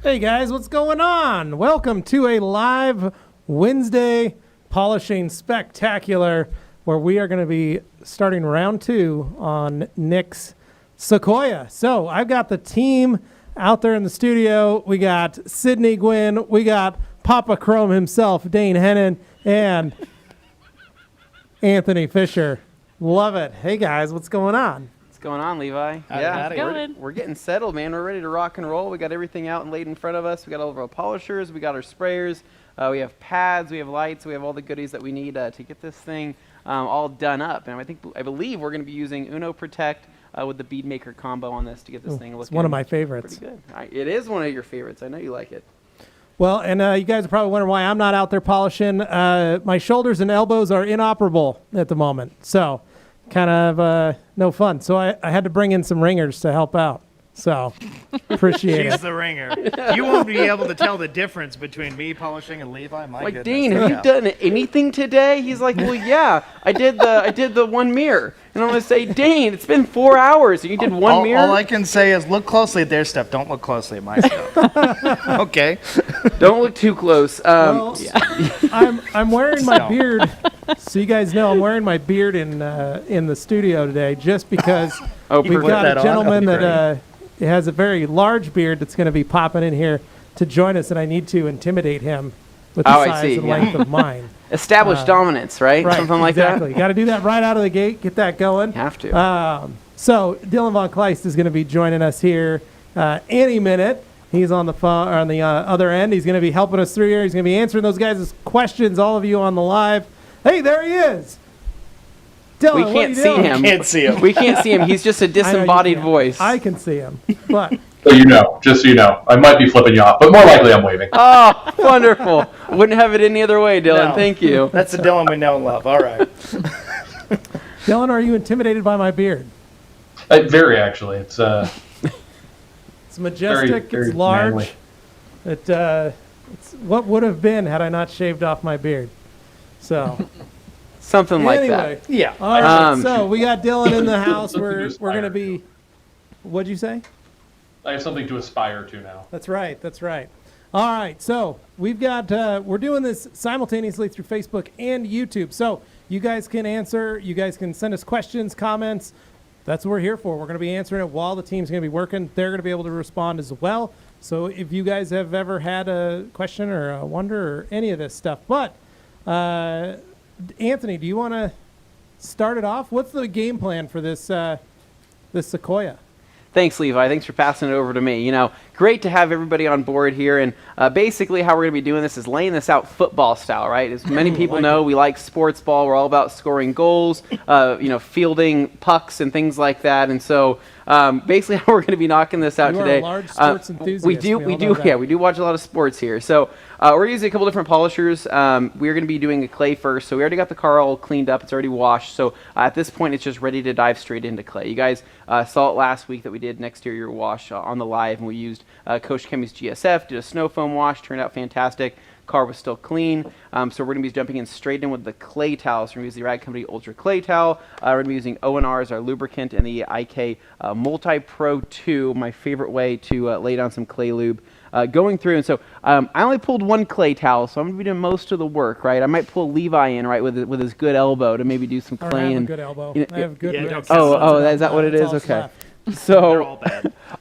Hey guys, what's going on? Welcome to a live Wednesday polishing spectacular where we are going to be starting round 2 on Nick's Sequoia. So I've got the team out there in the studio. We got Sydney Gwynn, we got Papa Chrome himself, Dane Hennon, and Anthony Fisher. Love it. Hey guys, what's going on? What's going on, Levi? We're getting settled, man. We're ready to rock and roll. We got everything out and laid in front of us. We got all of our polishers. We got our sprayers. We have pads. We have lights. We have all the goodies that we need to get this thing all done up. And I believe we're going to be using Uno Protect with the Bead Maker combo on this to get this thing looking. It's one of my favorites. Pretty good. It is one of your favorites. I know you like it. Well, and you guys are probably wondering why I'm not out there polishing. My shoulders and elbows are inoperable at the moment, so kind of no fun. So I had to bring in some ringers to help out. So appreciate it. She's the ringer. You won't be able to tell the difference between me polishing and Levi. My goodness. Dean, have you done anything today? He's like, well, yeah, I did the one mirror. And I'm going to say, Dane, it's been 4 hours and you did one mirror? All I can say is look closely at their stuff. Don't look closely at my stuff. Okay? Don't look too close. I'm wearing my beard, so you guys know I'm wearing my beard in the studio today just because we've got a gentleman that has a very large beard that's going to be popping in here to join us, and I need to intimidate him with the size and length of mine. Established dominance, right? Something like that? Exactly. Got to do that right out of the gate, get that going. Have to. So Dylan Von Kleist is going to be joining us here any minute. He's on the phone, or on the other end. He's going to be helping us through here. He's going to be answering those guys' questions, all of you on the live. Hey, there he is. Dylan, we can't see him. Can't see him. We can't see him. He's just a disembodied voice. I can see him, but just so you know, I might be flipping you off, but more likely I'm waving. Oh, wonderful. Wouldn't have it any other way, Dylan. No. Thank you. That's the Dylan we know and love. All right. Dylan, are you intimidated by my beard? Very, actually. It's majestic. very it's large. manly. It's what would have been had I not shaved off my beard. So Something like anyway, that. Yeah. all right. So we got Dylan in the house. We're going to be. What'd you say? I have something to aspire to now. That's right. That's right. All right. So we've got. We're doing this simultaneously through Facebook and YouTube. So you guys can answer. You guys can send us questions, comments. That's what we're here for. We're going to be answering it while the team's going to be working. They're going to be able to respond as well. So if you guys have ever had a question or a wonder or any of this stuff, but Anthony, do you want to start it off? What's the game plan for this this Sequoia? Thanks, Levi. Thanks for passing it over to me. You know, great to have everybody on board here. And basically how we're going to be doing this is laying this out football style, right? As many people know, we like sports ball. We're all about scoring goals, fielding pucks and things like that. And so basically how we're going to be knocking this out today. You are a large sports enthusiast. We do watch a lot of sports here. So we're using a couple different polishers. We're going to be doing a clay first. So we already got the car all cleaned up. It's already washed. So at this point, it's just ready to dive straight into clay. You guys saw it last week that we did an exterior wash on the live, and we used Coach Kemi's GSF, did a snow foam wash, turned out fantastic. Car was still clean. So we're going to be jumping in straight in with the clay towels. We're going to use the Rag Company Ultra Clay Towel. We're going to be using O&R as our lubricant, and the IK Multi Pro 2, my favorite way to lay down some clay lube. Going through, and so I only pulled one clay towel, so I'm going to be doing most of the work, right? I might pull Levi in, right, with his good elbow to maybe do some clay. I have a good elbow. I have good wrist. Is that what it is? Okay. So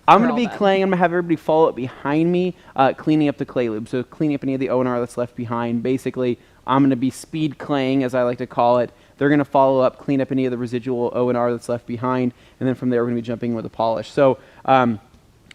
I'm going to be claying. I'm going to have everybody follow up behind me, cleaning up the clay lube. So cleaning up any of the O&R that's left behind. Basically, I'm going to be speed claying, as I like to call it. They're going to follow up, clean up any of the residual O&R that's left behind, and then from there we're going to be jumping with a polish. So a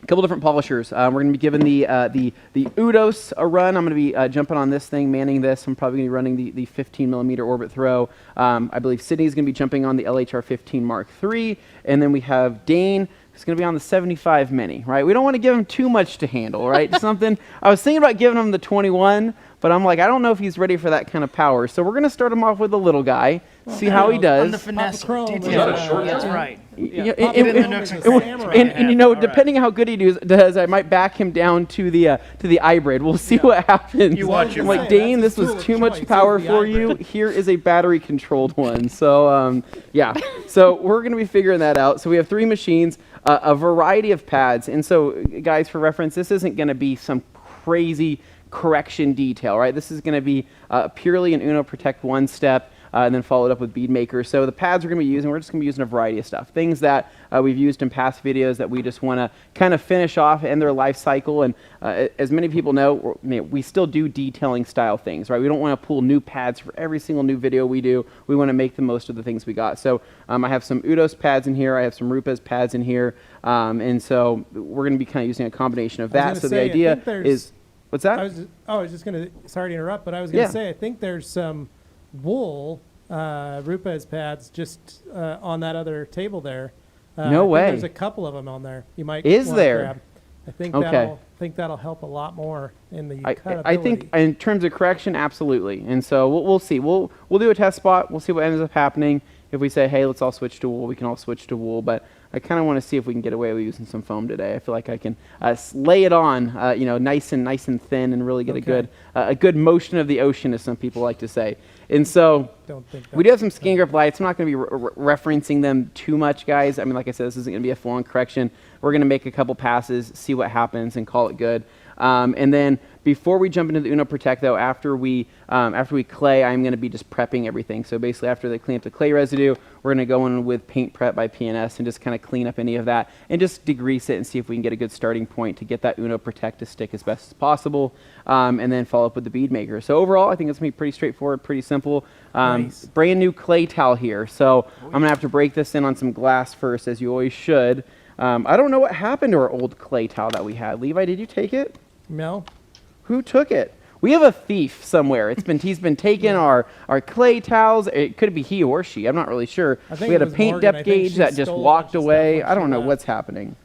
couple different polishers. We're going to be giving the Udos a run. I'm going to be jumping on this thing, manning this. I'm probably going to be running the 15 millimeter orbit throw. I believe Sydney's going to be jumping on the LHR 15 Mark III, and then we have Dane, who's going to be on the 75 Mini, right? We don't want to give him too much to handle, right? Something I was thinking about giving him the 21, but I'm like, I don't know if he's ready for that kind of power. So we're going to start him off with the little guy, see how he does. On the finesse detail. That's right. And you know, depending how good he does, I might back him down to the hybrid. We'll see what happens. You watch him. I'm like, Dane, this was too much power for you. Here is a battery-controlled one. So, yeah. So we're going to be figuring that out. So we have 3 machines. a variety of pads. And so, guys, for reference, this isn't going to be some crazy correction detail, right? This is going to be purely an Uno Protect one step. And then followed up with bead makers. So the pads we're going to be using, we're just going to be using a variety of stuff. Things that we've used in past videos that we just want to kind of finish off, end their life cycle. And as many people know, we still do detailing style things, right? We don't want to pull new pads for every single new video we do. We want to make the most of the things we got. So I have some Udos pads in here. I have some Rupes pads in here. And so we're going to be kind of using a combination of that. So the idea is, what's that? I was just going to, sorry to interrupt, but I was going to say, I think there's some wool Rupes pads just on that other table there. No way. There's a couple of them on there. You might. Is there? Grab. I think that'll help a lot more in the cuttability. I think in terms of correction, absolutely. And so we'll see. We'll do a test spot. We'll see what ends up happening. If we say, hey, let's all switch to wool, we can all switch to wool. But I kind of want to see if we can get away with using some foam today. I feel like I can lay it on, nice and thin, and really get a good motion of the ocean, as some people like to say. And so we do have some skin grip lights. I'm not going to be referencing them too much, guys. I mean, like I said, this isn't going to be a full-on correction. We're going to make a couple passes, see what happens, and call it good. And then before we jump into the Uno Protect, though, after we clay, I'm going to be just prepping everything. So basically, after they clean up the clay residue, we're going to go in with paint prep by PNS and just kind of clean up any of that and just degrease it and see if we can get a good starting point to get that Uno Protect to stick as best as possible, and then follow up with the bead maker. So overall, I think it's going to be pretty straightforward, pretty simple. Nice. Brand new clay towel here. So I'm going to have to break this in on some glass first, as you always should. I don't know what happened to our old clay towel that we had. Levi, did you take it? No. Who took it? We have a thief somewhere. He's been taking our clay towels. It could be he or she. I'm not really sure. We had a paint depth gauge that just walked away. I don't know what's happening.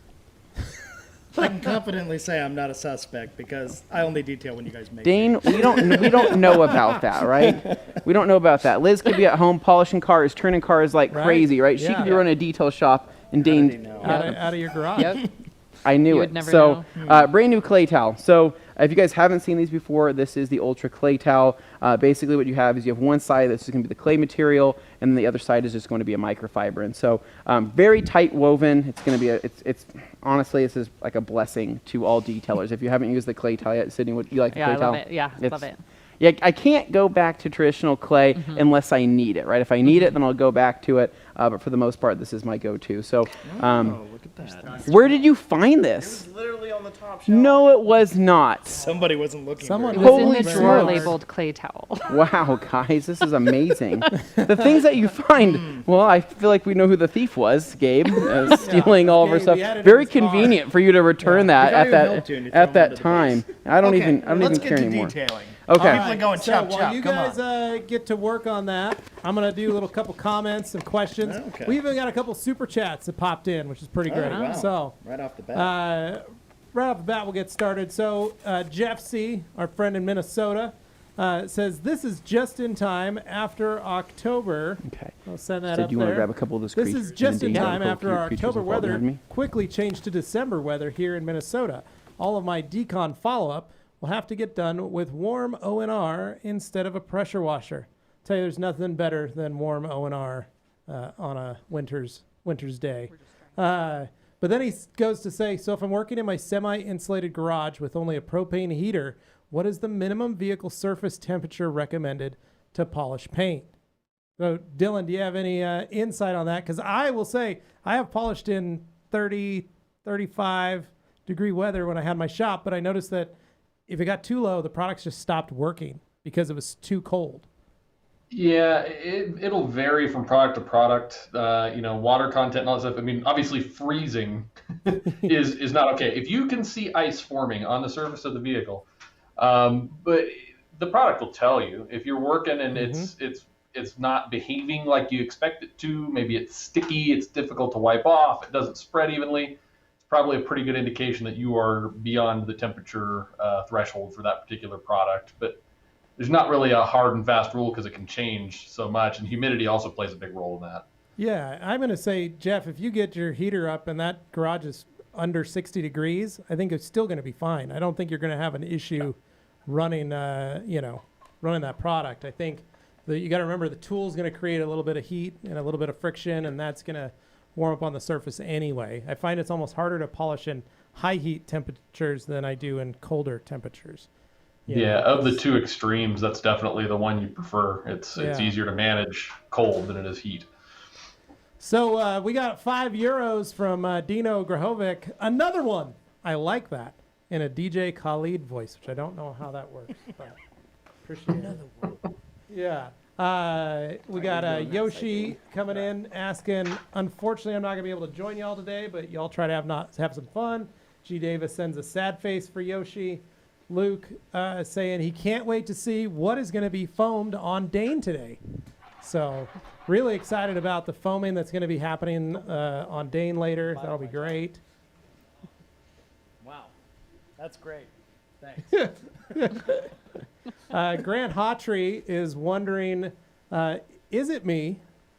I can confidently say I'm not a suspect because I only detail when you guys make Dane, it. we don't know about that, right? We don't know about that. Liz could be at home polishing cars, turning cars like crazy, right? She could be running a detail shop, and Dane out of your garage. Yep. I knew You it. would never So, know. brand new clay towel. So, if you guys haven't seen these before, this is the Ultra Clay Towel. Basically, what you have is you have one side that's just going to be the clay material, and then the other side is just going to be a microfiber. And so, very tight woven. It's going to be it's honestly, this is like a blessing to all detailers. If you haven't used the clay towel yet, Sydney, would you like the clay towel? I love it. Yeah, love it. Yeah, I can't go back to traditional clay unless I need it, right? If I need it, then I'll go back to it. But for the most part, this is my go-to. So, Look at that. where did you find this? It was literally on the top shelf. No, it was not. Somebody wasn't looking. Someone It very was in Holy the drawer smokes. labeled clay towel. Wow, guys, this is amazing. The things that you find, well, I feel like we know who the thief was, Gabe, stealing all of our Gabe, stuff. we had it in Very his car. convenient for you to return The guy that who helped you and you throw at him that under the time. bus. I don't Okay, even let's care get to anymore. detailing. Okay. People are going chop, so chop. while you Come guys on. get to work on that, I'm going to do a little couple comments and questions. Okay. We even got a couple super chats that popped in, which is pretty great. wow. So right off the bat. right off the bat, we'll get started. So Jeff C., our friend in Minnesota, says, this is just in time after October. Okay. I'll send that So up do you want to there. grab a couple of those This creatures? is just in Indeed. time Cool after our creatures October will fall behind weather me. quickly changed to December weather here in Minnesota. All of my decon follow-up will have to get done with warm O&R instead of a pressure washer. Tell you, there's nothing better than warm O&R on a winter's day. But then he goes to say, so if I'm working in my semi-insulated garage with only a propane heater, what is the minimum vehicle surface temperature recommended to polish paint? So, Dylan, do you have any insight on that? Because I will say I have polished in 30, 35 degree weather when I had my shop, but I noticed that if it got too low, the products just stopped working because it was too cold. Yeah, it'll vary from product to product. Water content and all that stuff. I mean, obviously freezing is not okay. If you can see ice forming on the surface of the vehicle, but the product will tell you if you're working and it's not behaving like you expect it to. Maybe it's sticky, it's difficult to wipe off, it doesn't spread evenly. It's probably a pretty good indication that you are beyond the temperature threshold for that particular product. But there's not really a hard and fast rule because it can change so much, and humidity also plays a big role in that. Yeah, I'm going to say, Jeff, if you get your heater up and that garage is under 60 degrees, I think it's still going to be fine. I don't think you're going to have an issue running that product. I think that you got to remember the tool's going to create a little bit of heat and a little bit of friction, and that's going to warm up on the surface anyway. I find it's almost harder to polish in high heat temperatures than I do in colder temperatures. Yeah, of the two extremes, that's definitely the one you prefer. It's easier to manage cold than it is heat. So we got €5 from Dino Grahovic. Another one. I like that. In a DJ Khalid voice, which I don't know how that works, but appreciate it. Yeah. We got Yoshi coming in asking, unfortunately, I'm not going to be able to join y'all today, but y'all try to have some fun. G. Davis sends a sad face for Yoshi. Luke saying he can't wait to see what is going to be foamed on Dane today. So really excited about the foaming that's going to be happening on Dane later. That'll be great. Wow. That's great. Thanks. Grant Hawtrey is wondering, is it me?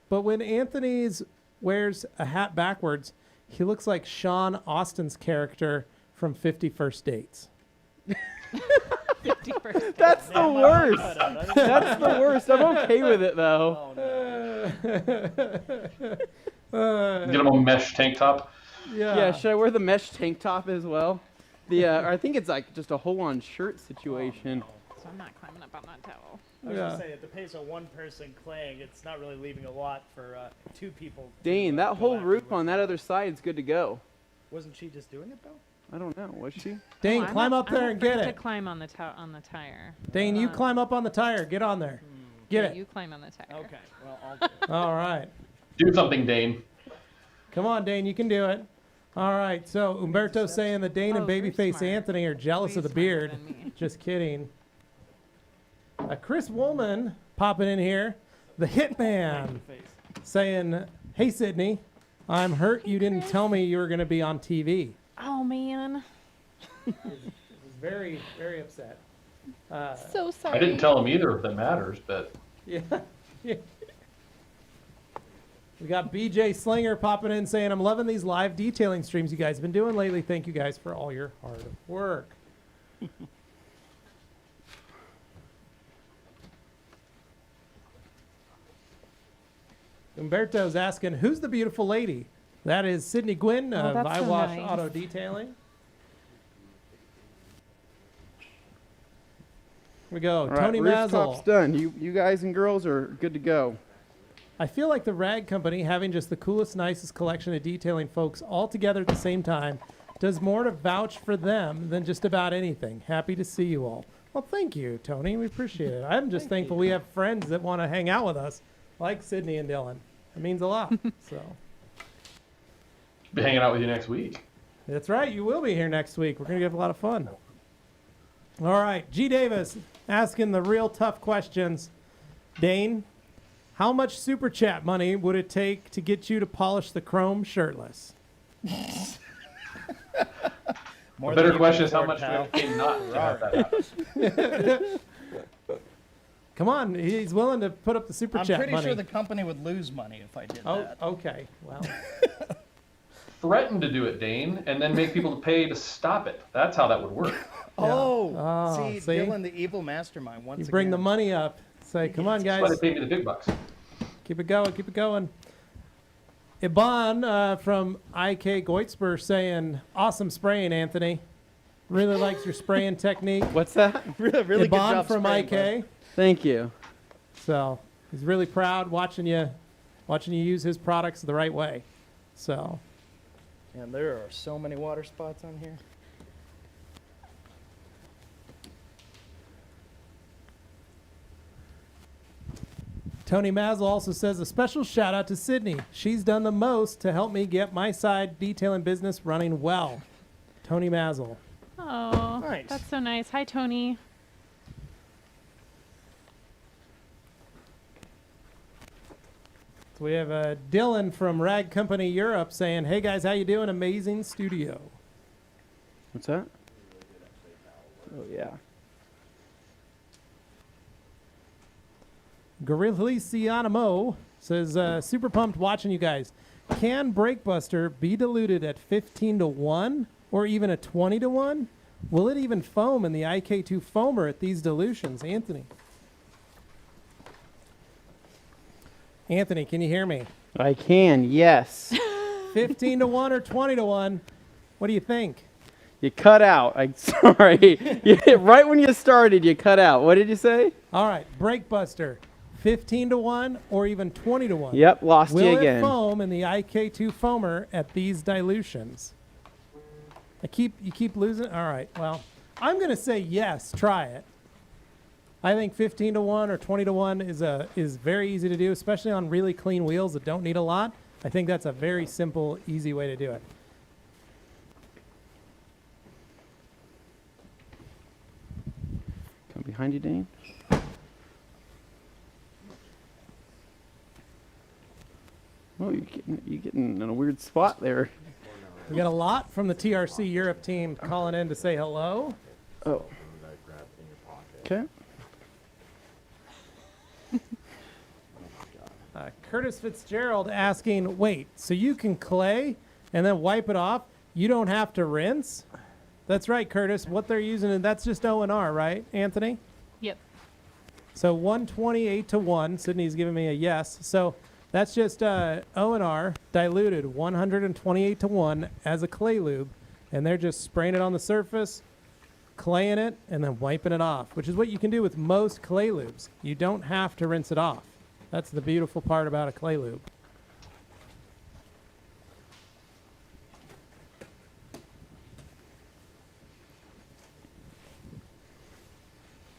But when Anthony's wears a hat backwards, he looks like Sean Austin's character from 50 First Dates. 51st. That's the worst. That's the worst. I'm okay with it though. Get him a mesh tank top. Yeah, should I wear the mesh tank top as well? I think it's like just a whole-on shirt situation. So I'm not climbing up on that towel. I was going to say, at the pace of one person claying, it's not really leaving a lot for two people. Dane, that whole roof on that other side is good to go. Wasn't she just doing it, though? I don't know. Was she? Dane, I'm climb not- up there I'm and get afraid it. to climb on the tire. Dane, you climb up on the tire. Get on there. Get Yeah, it. you climb on the tire. Okay, well, I'll do it. All right. Do something, Dane. Come on, Dane. You can do it. All right. So Umberto's saying that Dane and Oh, you're Babyface smart. Anthony are jealous Way of the smarter beard. than me. Just kidding. Chris Woolman popping in here. The Hitman saying, hey, Sydney, I'm hurt you didn't tell me you were going to be on TV. Oh man, He's very, very upset. so sorry. I didn't tell him either if that matters, but Yeah. We got BJ Slinger popping in saying, I'm loving these live detailing streams you guys have been doing lately. Thank you guys for all your hard work. Umberto's asking, who's the beautiful lady? That is Sydney Gwynn of that's so iWash nice. Auto Detailing. Here we go. All right, Tony rooftop's Mazel. done. You guys and girls are good to go. I feel like the Rag Company, having just the coolest, nicest collection of detailing folks all together at the same time, does more to vouch for them than just about anything. Happy to see you all. Well, thank you, Tony. We appreciate it. I'm just thankful we have friends that want to hang out with us, like Sydney and Dylan. It means a lot. So be hanging out with you next week. that's right. You will be here next week. We're going to have a lot of fun. All right. G. Davis asking the real tough questions. Dane, how much super chat money would it take to get you to polish the chrome shirtless? More The than better you question can is how afford, much we pal. have to pay not to have that happen. Come on, he's willing to put up the super I'm chat pretty money. sure the company would lose money if I did Oh, that. okay. Well, Threaten to do it, Dane, and then make people pay to stop it. That's how that would work. Oh, Oh, see, see? Dylan, the evil mastermind. Once you bring the again. money up. Say, come on, That's why guys, they pay me the big bucks. keep it going, keep it going. Iban from IK Goitzber saying, awesome spraying, Anthony. Really likes your spraying technique. What's that? really, really good Iban job from spraying, IK. bud. Thank you. So he's really proud watching you use his products the right way. So And there are so many water spots on here. Tony Mazel also says a special shout out to Sydney. She's done the most to help me get my side detailing business running well. Tony Mazel. Oh, Nice. that's so nice. Hi, Tony. So we have Dylan from Rag Company Europe saying, hey guys, how you doing? Amazing studio. What's that? Oh, yeah. Gorillicianimo says, super pumped watching you guys. Can Breakbuster be diluted at 15 to 1 or even a 20 to 1? Will it even foam in the IK2 foamer at these dilutions? Anthony. Anthony, can you hear me? I can, yes. 15 to 1 or 20 to 1? What do you think? You cut out. I'm sorry. Right when you started, you cut out. What did you say? All right, Brake Buster, 15 to 1 or even 20 to 1? Yep, lost Will you it again. foam in the IK2 foamer at these dilutions? You keep losing. All right, well, I'm going to say yes, try it. I think 15 to 1 or 20 to 1 is very easy to do, especially on really clean wheels that don't need a lot. I think that's a very simple, easy way to do it. Come behind you, Dane. Oh, you're getting in a weird spot there. We got a lot from the TRC Europe team calling in to say hello. Oh. Okay. Curtis Fitzgerald asking, wait, so you can clay and then wipe it off? You don't have to rinse? That's right, Curtis. What they're using, and that's just O&R, right, Anthony? Yep. So 128 to 1. Sydney's giving me a yes. So that's just O&R diluted 128 to 1 as a clay lube. And they're just spraying it on the surface, claying it, and then wiping it off, which is what you can do with most clay lubes. You don't have to rinse it off. That's the beautiful part about a clay lube.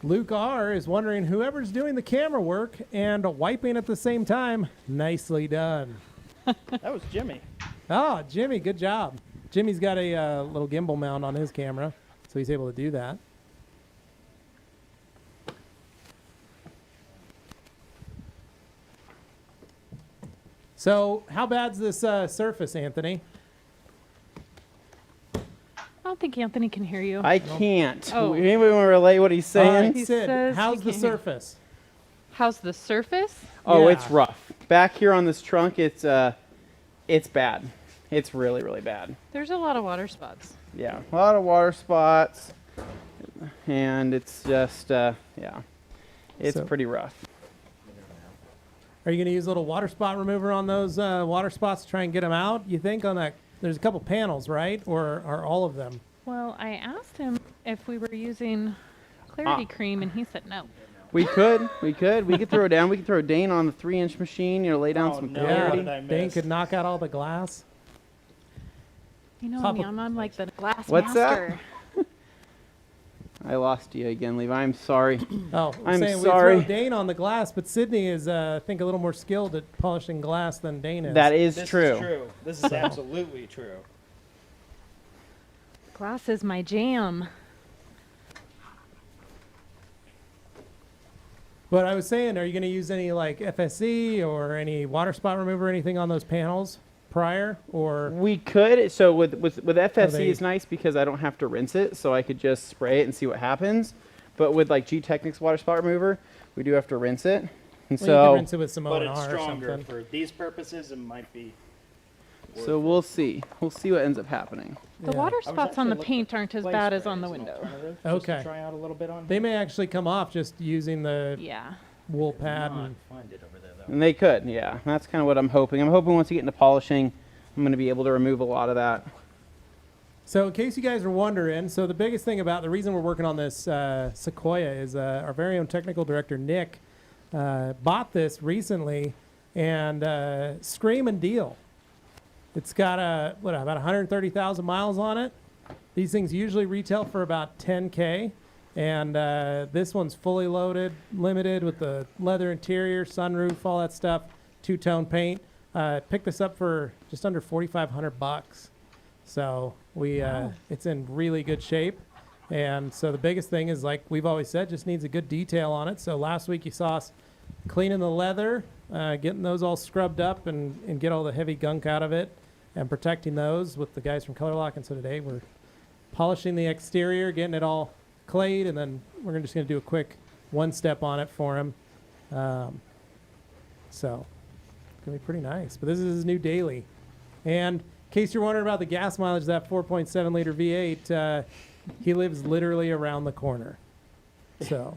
Luke R. is wondering, whoever's doing the camera work and wiping at the same time, nicely done. That was Jimmy. Oh, Jimmy, good job. Jimmy's got a little gimbal mount on his camera, so he's able to do that. So how bad's this surface, Anthony? I don't think Anthony can hear you. I can't. Oh. Anybody want to relay what he's All saying? right, He Sid, says how's he the can't hear. surface? How's the surface? Oh, Yeah. it's rough. Back here on this trunk, it's bad. It's really, really bad. There's a lot of water spots. Yeah, a lot of water spots, and it's just, yeah, it's So- pretty rough. Are you going to use a little water spot remover on those water spots to try and get them out, you think, on that? There's a couple panels, right? Or are all of them? Well, I asked him if we were using clarity cream, and he said no. We could throw it down. We could throw Dane on the 3-inch machine, lay down Oh, some no. clarity. What did I Dane miss? could knock out all the glass. You know Pop me, a- I'm like the glass What's that? master. I lost you again, Levi. I'm sorry. Oh, I'm saying sorry. we throw Dane on the glass, but Sydney is, I think, a little more skilled at polishing glass than Dane is. That is This true. is true. This is absolutely true. Glass is my jam. But I was saying, are you going to use any like FSE or any water spot remover or anything on those panels prior? Or We could. So with FSE, they- it's nice because I don't have to rinse it, so I could just spray it and see what happens. But with like G-Technics water spot remover, we do have to rinse it. And well, you so can rinse it with some But O&R it's or stronger. something. For these purposes, it might be. So we'll see. We'll see what ends up happening. The Yeah. water I was spots on the actually paint aren't as Glaze bad as spray on the an window. alternative, just Okay. to try out a little bit on. They may actually come off just using the Yeah. wool pad. And, Find it over there though. And they could, yeah. That's kind of what I'm hoping. I'm hoping once you get into polishing, I'm going to be able to remove a lot of that. so in case you guys are wondering, so the biggest thing about the reason we're working on this Sequoia is our very own technical director, Nick, bought this recently and scream and deal. It's got about 130,000 miles on it. These things usually retail for about 10K. And this one's fully loaded, limited with the leather interior, sunroof, all that stuff, two-tone paint. Picked this up for just under $4,500. So it's in really good shape. And so the biggest thing is, like we've always said, just needs a good detail on it. So last week you saw us cleaning the leather, getting those all scrubbed up and get all the heavy gunk out of it and protecting those with the guys from Color Lock. And so today we're polishing the exterior, getting it all clayed, and then we're just going to do a quick one step on it for him. So it's going to be pretty nice. But this is his new daily. And in case you're wondering about the gas mileage of that 4.7 liter V8, he lives literally around the corner. So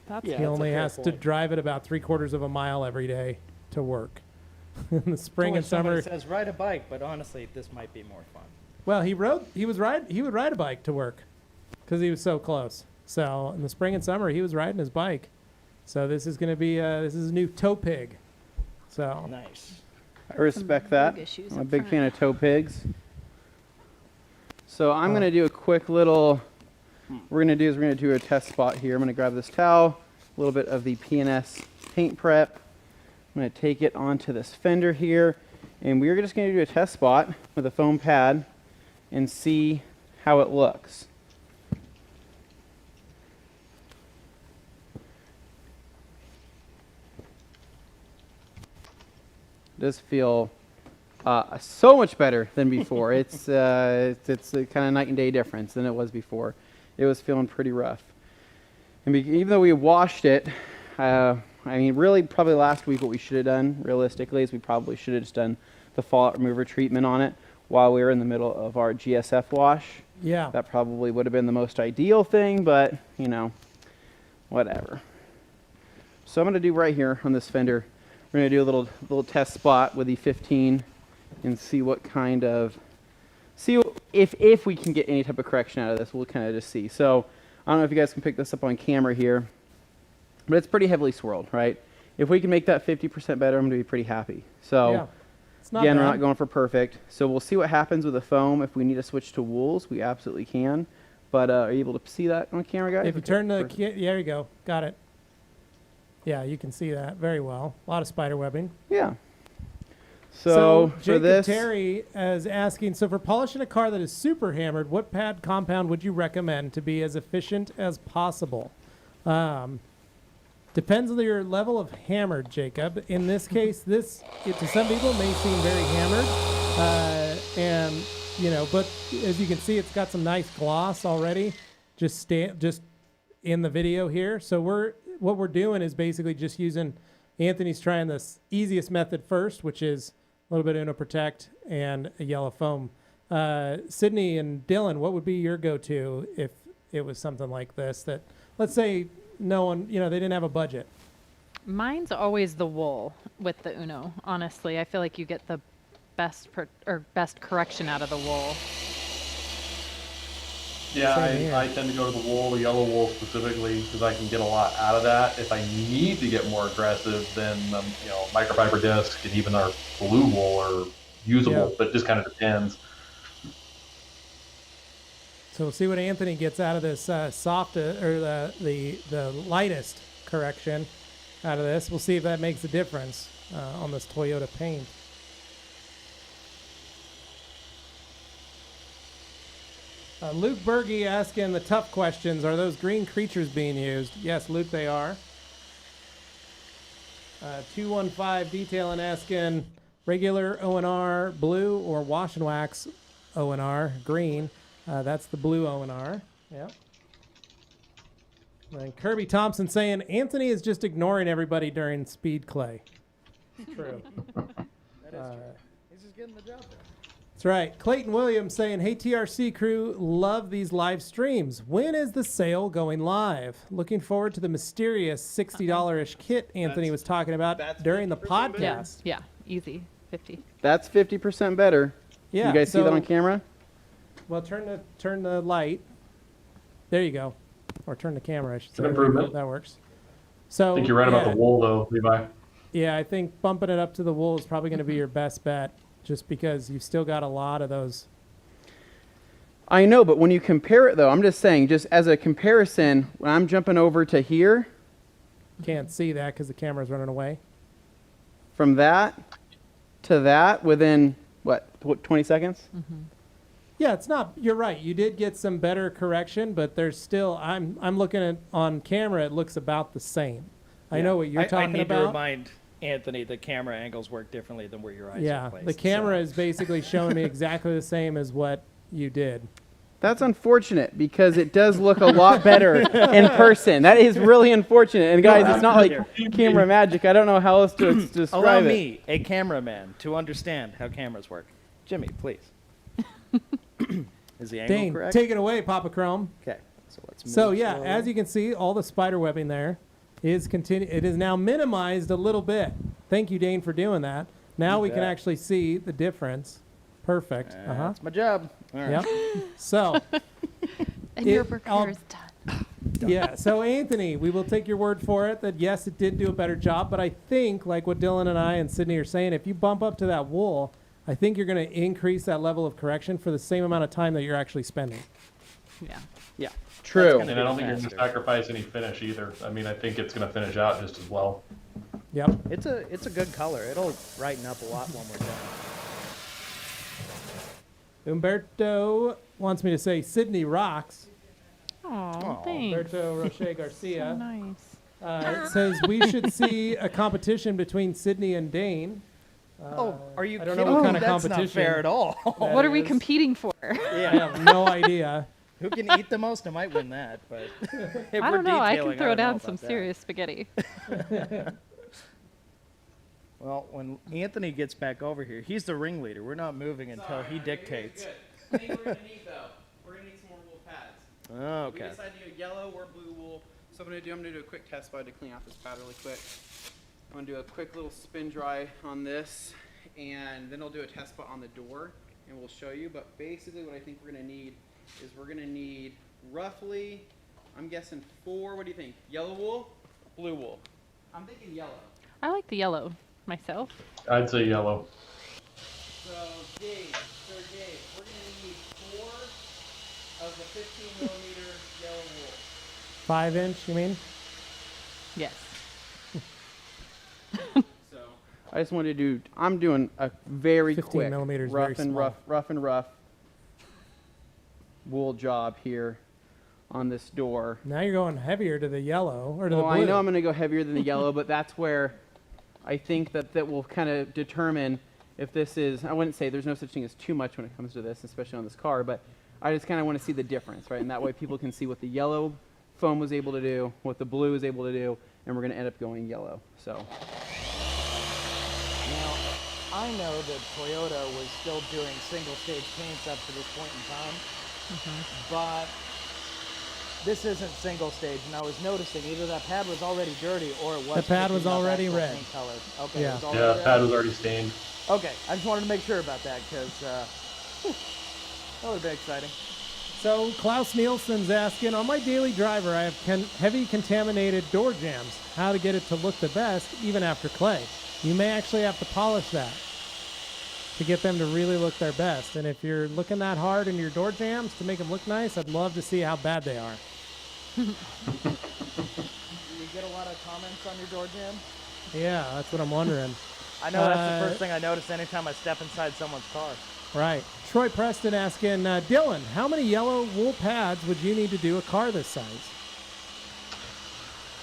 That's Yeah, he that's a only fair has to point. drive it about 3/4 of a mile every day to work. in the spring and summer. Somebody says ride a bike, but honestly, this might be more fun. Well, he would ride a bike to work because he was so close. So in the spring and summer, he was riding his bike. So this is going to be this is a new tow pig. So Nice. I respect that. bug issues I'm a up big front. fan of tow pigs. So I'm going to do a quick little, we're going to do a test spot here. I'm going to grab this towel, a little bit of the P&S paint prep. I'm going to take it onto this fender here, and we're just going to do a test spot with a foam pad and see how it looks. It does feel so much better than before. it's a kind of night and day difference than it was before. It was feeling pretty rough. And even though we washed it, I mean, really probably last week what we should have done, realistically, is we probably should have just done the fallout remover treatment on it while we were in the middle of our GSF wash. yeah, That probably would have been the most ideal thing, but, you know, whatever. So I'm going to do right here on this fender, we're going to do a little test spot with the 15 and see what kind of, if we can get any type of correction out of this. We'll kind of just see. So I don't know if you guys can pick this up on camera here, but it's pretty heavily swirled, right? If we can make that 50% better, I'm going to be pretty happy. So yeah. It's not again, we're bad. not going for perfect. So we'll see what happens with the foam. If we need to switch to wools, we absolutely can. But are you able to see that on camera, guys? If you Okay, turn the, perfect. there you go, got it. Yeah, you can see that very well. A lot of spider webbing. Yeah. So for Jacob this, Terry is asking, so for polishing a car that is super hammered, what pad compound would you recommend to be as efficient as possible? Depends on your level of hammered, Jacob. In this case, to some people may seem very hammered, and you know, but as you can see, it's got some nice gloss already. Just in the video here. So what we're doing is basically just using. Anthony's trying the easiest method first, which is a little bit of Uno Protect and a yellow foam. Sydney and Dylan, what would be your go-to if it was something like this? That let's say no one, they didn't have a budget. Mine's always the wool with the Uno. Honestly, I feel like you get the best correction out of the wool. Yeah, Same here. I tend to go to the wool, the yellow wool specifically, because I can get a lot out of that. If I need to get more aggressive, then microfiber disc and even our blue wool are usable, Yeah. but it just kind of depends. So we'll see what Anthony gets out of this soft or the lightest correction out of this. We'll see if that makes a difference on this Toyota paint. Luke Berge asking the tough questions. Are those green creatures being used? Yes, Luke, they are. 215 detailing asking regular O&R blue or wash and wax O&R green. That's the blue O&R. Yep. And Kirby Thompson saying Anthony is just ignoring everybody during speed clay. True. That is true. He's just getting the job done. That's right. Clayton Williams saying, hey, TRC crew, love these live streams. When is the sale going live? Looking forward to the mysterious $60-ish kit Anthony was talking about during the podcast. Yeah, easy, 50. that's 50% better. Yeah. You guys see that on camera? Well, turn the light. There you go. Or turn the camera, I should say. Good improvement. That works. So I think you're right about the wool, though, Levi. Yeah, I think bumping it up to the wool is probably going to be your best bet, just because you've still got a lot of those. I know, but when you compare it, though, I'm just saying, just as a comparison, when I'm jumping over to here, Can't see that because the camera's running away. from that to that within, what 20 seconds? Yeah, it's not. You're right. You did get some better correction, but there's still. I'm looking at on camera. It looks about the same. I know what you're talking I need about. to remind Anthony the camera angles work differently than where your eyes Yeah, are placed. the camera so. is basically showing me exactly the same as what you did. That's unfortunate because it does look a lot better in person. That is really unfortunate. And guys, it's not like camera magic. I don't know how else to describe Allow it. me, a cameraman, to understand how cameras work. Jimmy, please. Is the angle Dane, correct? take it away, Papa Chrome. Okay, so let's move So yeah, slowly. as you can see, all the spider webbing there is It is now minimized a little bit. Thank you, Dane, for doing that. Now we can bet. actually see the difference. Perfect. That's my job. All right. Yep. So, And your It- burger I'll- is done. yeah. So, Anthony, we will take your word for it that yes, it did do a better job. But I think, like what Dylan and I and Sydney are saying, if you bump up to that wool, I think you're going to increase that level of correction for the same amount of time that you're actually spending. Yeah. Yeah, true. gonna And I don't be think you're going to faster. sacrifice any finish either. I mean, I think it's going to finish out just as well. Yep. It's a good color. It'll brighten up a lot when we're done. Umberto wants me to say Sydney rocks. Oh, thanks. Umberto Roche So Garcia. nice. It says we should see a competition between Sydney and Dane. Are you I don't kidding know what me? kind of That's competition. not fair at all. that What are we is. competing for? I have no idea. Who can eat the most? I might win that, but if I we're don't know. I detailing, can throw don't know down about some that. serious spaghetti. Well, when Anthony gets back over here, he's the ringleader. We're not moving until he dictates. I think we're gonna need though. We're gonna need some more wool pads. Oh, We okay. decided to do yellow or blue wool. So I'm gonna do a quick test bud to clean out this pad really quick. I'm gonna do a quick little spin dry on this, and then I'll do a test spot on the door, and we'll show you. But basically, what I think we're gonna need is we're gonna need roughly, I'm guessing 4. What do you think? Yellow wool, blue wool. I'm thinking yellow. I like the yellow myself. I'd say yellow. So Gabe, we're gonna need 4 of the 15 millimeter yellow wool. 5-inch, you mean? Yes. So I just wanted to do. I'm doing a very 15 quick, millimeters, rough very and small. rough wool job here on this door. Now you're going heavier to the yellow or to the Well, blue. I know I'm going to go heavier than the yellow, but that's where I think that will kind of determine if this is. I wouldn't say there's no such thing as too much when it comes to this, especially on this car, but I just kind of want to see the difference, right? And that way people can see what the yellow foam was able to do, what the blue is able to do, and we're going to end up going yellow. So. Now, I know that Toyota was still doing single-stage paints up to this point in time, but this isn't single-stage, and I was noticing either that pad was already dirty or it was. The pad was picking up already actual red. paint color. Okay, Yeah. it was already Yeah, red? pad was already stained. Okay, I just wanted to make sure about that because that would have been exciting. So Klaus Nielsen's asking, on my daily driver, I have heavy contaminated door jams. How to get it to look the best, even after clay. You may actually have to polish that to get them to really look their best. And if you're looking that hard in your door jams to make them look nice, I'd love to see how bad they are. Do you get a lot of comments on your door jam? Yeah, that's what I'm wondering. I know that's the first thing I notice anytime I step inside someone's car. Right. Troy Preston asking, Dylan, how many yellow wool pads would you need to do a car this size?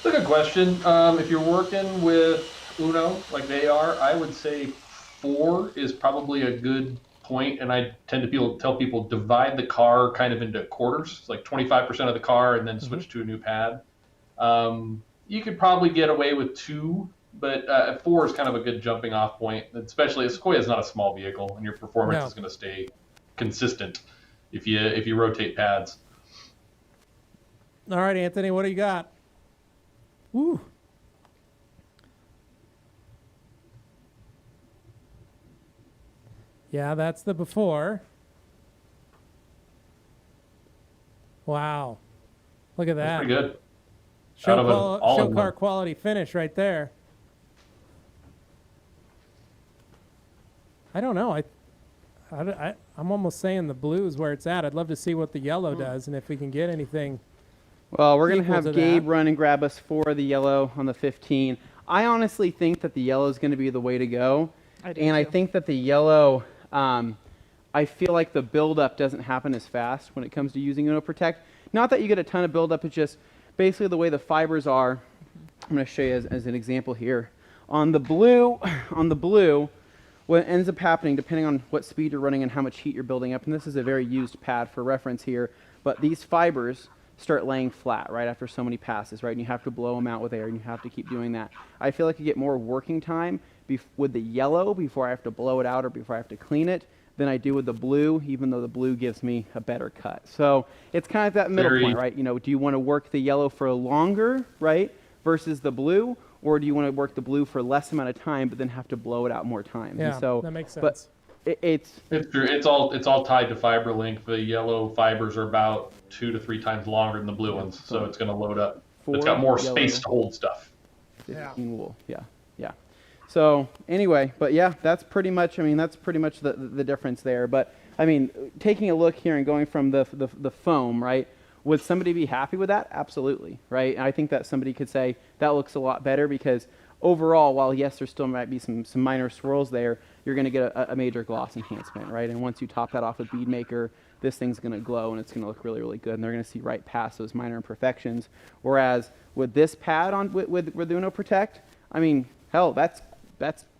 That's a good question. If you're working with Uno like they are, I would say 4 is probably a good point. And I tend to tell people divide the car kind of into quarters, like 25% of the car, and then switch to a new pad. You could probably get away with 2, but 4 is kind of a good jumping off point. Especially, a Sequoia is not a small vehicle, and your performance No. is going to stay consistent if you rotate pads. All right, Anthony, what do you got? Woo. Yeah, that's the before. Wow. Look at that. Pretty good. Show, Out of an show all-in-one. car quality finish right there. I don't know. I'm almost saying the blue is where it's at. I'd love to see what the yellow does and if we can get anything. Well, we're going to Equal have to Gabe that. run and grab us 4 of the yellow on the 15. I honestly think that the yellow is going to be the way to go. I do And I too. think that the yellow, I feel like the buildup doesn't happen as fast when it comes to using Uno Protect. Not that you get a ton of buildup, it's just basically the way the fibers are. I'm going to show you as an example here. On the blue, what ends up happening, depending on what speed you're running and how much heat you're building up, and this is a very used pad for reference here, but these fibers start laying flat right after so many passes, right? And you have to blow them out with air, and you have to keep doing that. I feel like you get more working time with the yellow before I have to blow it out or before I have to clean it than I do with the blue, even though the blue gives me a better cut. So it's kind of that middle point, right? You know, do you want to work the yellow for longer, right, versus the blue, or do you want to work the blue for less amount of time, but then have to blow it out more times? Yeah, And so, that makes sense. But it's true. It's all tied to fiber length. The yellow fibers are about 2 to 3 times longer than the blue ones, so it's going to load up. It's got more space to hold stuff. 15 wool. Yeah. So anyway, but yeah, that's pretty much. I mean, that's pretty much the difference there. But I mean, taking a look here and going from the foam, right? Would somebody be happy with that? Absolutely, right? And I think that somebody could say that looks a lot better because overall, while yes, there still might be some minor swirls there, you're going to get a major gloss enhancement, right? And once you top that off with Bead Maker, this thing's going to glow and it's going to look really, really good. And they're going to see right past those minor imperfections. Whereas with this pad on with Uno Protect, I mean, hell, that's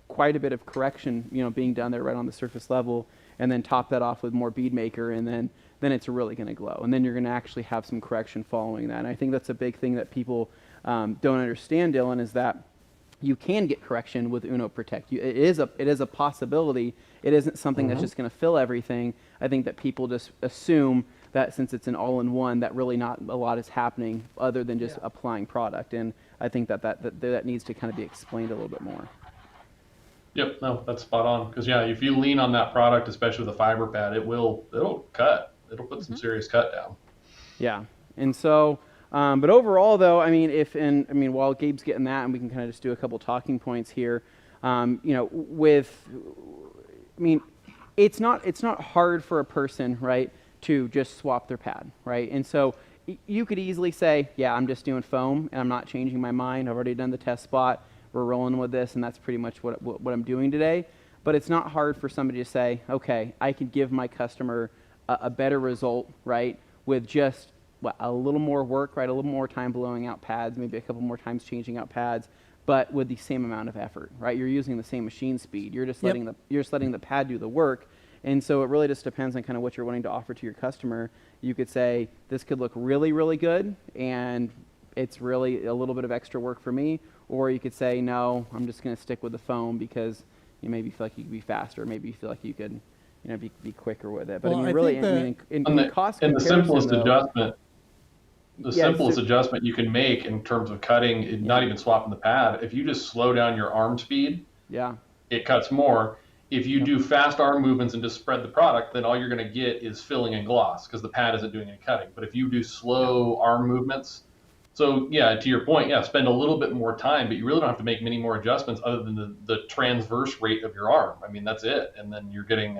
quite a bit of correction, being done there right on the surface level, and then top that off with more Bead Maker, and then it's really going to glow. And then you're going to actually have some correction following that. And I think that's a big thing that people don't understand, Dylan, is that you can get correction with Uno Protect. It is a possibility. It isn't something that's just going to fill everything. I think that people just assume that since it's an all-in-one, that really not a lot is happening other than just applying product. And I think that needs to kind of be explained a little bit more. Yep, no, that's spot on. Because if you lean on that product, especially with a fiber pad, it'll cut. It'll put some serious cut down. Yeah, and so, but overall though, I mean, while Gabe's getting that, and we can kind of just do a couple talking points here, it's not hard for a person, right, to just swap their pad, right? And so you could easily say, yeah, I'm just doing foam and I'm not changing my mind. I've already done the test spot. We're rolling with this, and that's pretty much what I'm doing today. But it's not hard for somebody to say, okay, I could give my customer a better result, right, with just a little more work, right, a little more time blowing out pads, maybe a couple more times changing out pads, but with the same amount of effort, right? You're using the same machine speed. You're just letting the pad do the work. And so it really just depends on kind of what you're wanting to offer to your customer. You could say, this could look really, really good, and it's really a little bit of extra work for me. Or you could say, no, I'm just going to stick with the foam because you maybe feel like you could be faster. Maybe you feel like you could, be quicker with it. But well, I mean, really, in cost and the simplest adjustment, simplest adjustment you can make in terms of cutting, not even swapping the pad, if you just slow down your arm speed, it cuts more. If you do fast arm movements and just spread the product, then all you're going to get is filling and gloss because the pad isn't doing any cutting. But if you do slow arm movements, so to your point, spend a little bit more time, but you really don't have to make many more adjustments other than the transverse rate of your arm. I mean, that's it, and then you're getting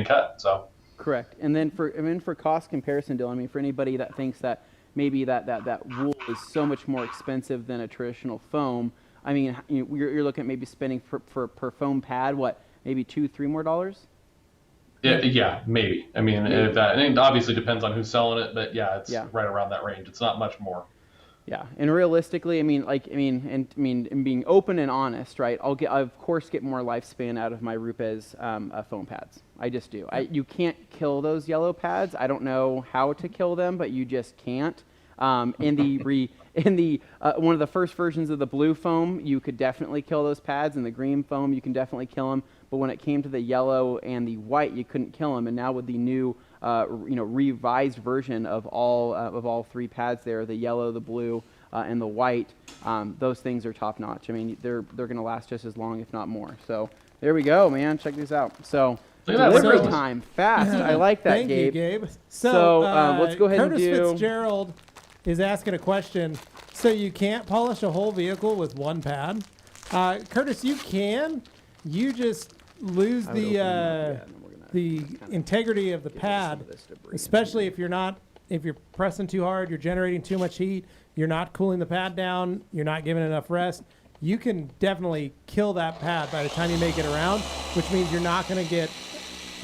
cut. So correct. And then for cost comparison, Dylan, I mean, for anybody that thinks that maybe that wool is so much more expensive than a traditional foam, I mean, you're looking at maybe spending per foam pad maybe $2-3 more? Yeah, maybe. I mean, and it obviously depends on who's selling it, but it's right around that range. It's not much more. Yeah, and realistically, and being open and honest, right? I of course get more lifespan out of my Rupes foam pads. I just do. You can't kill those yellow pads. I don't know how to kill them, but you just can't. In the one of the first versions of the blue foam, you could definitely kill those pads. In the green foam, you can definitely kill them. But when it came to the yellow and the white, you couldn't kill them. And now with the new revised version of all 3 pads there, the yellow, the blue, and the white, those things are top notch. I mean, they're going to last just as long, if not more. So there we go, man. Check this out. So delivery time, fast. I like that, Thank Gabe. you, Gabe. So let's go ahead Curtis and do. Fitzgerald is asking a question. So you can't polish a whole vehicle with one pad? Curtis, you can. You just lose the integrity of the pad, especially if you're pressing too hard, you're generating too much heat, you're not cooling the pad down, you're not giving it enough rest. You can definitely kill that pad by the time you make it around, which means you're not going to get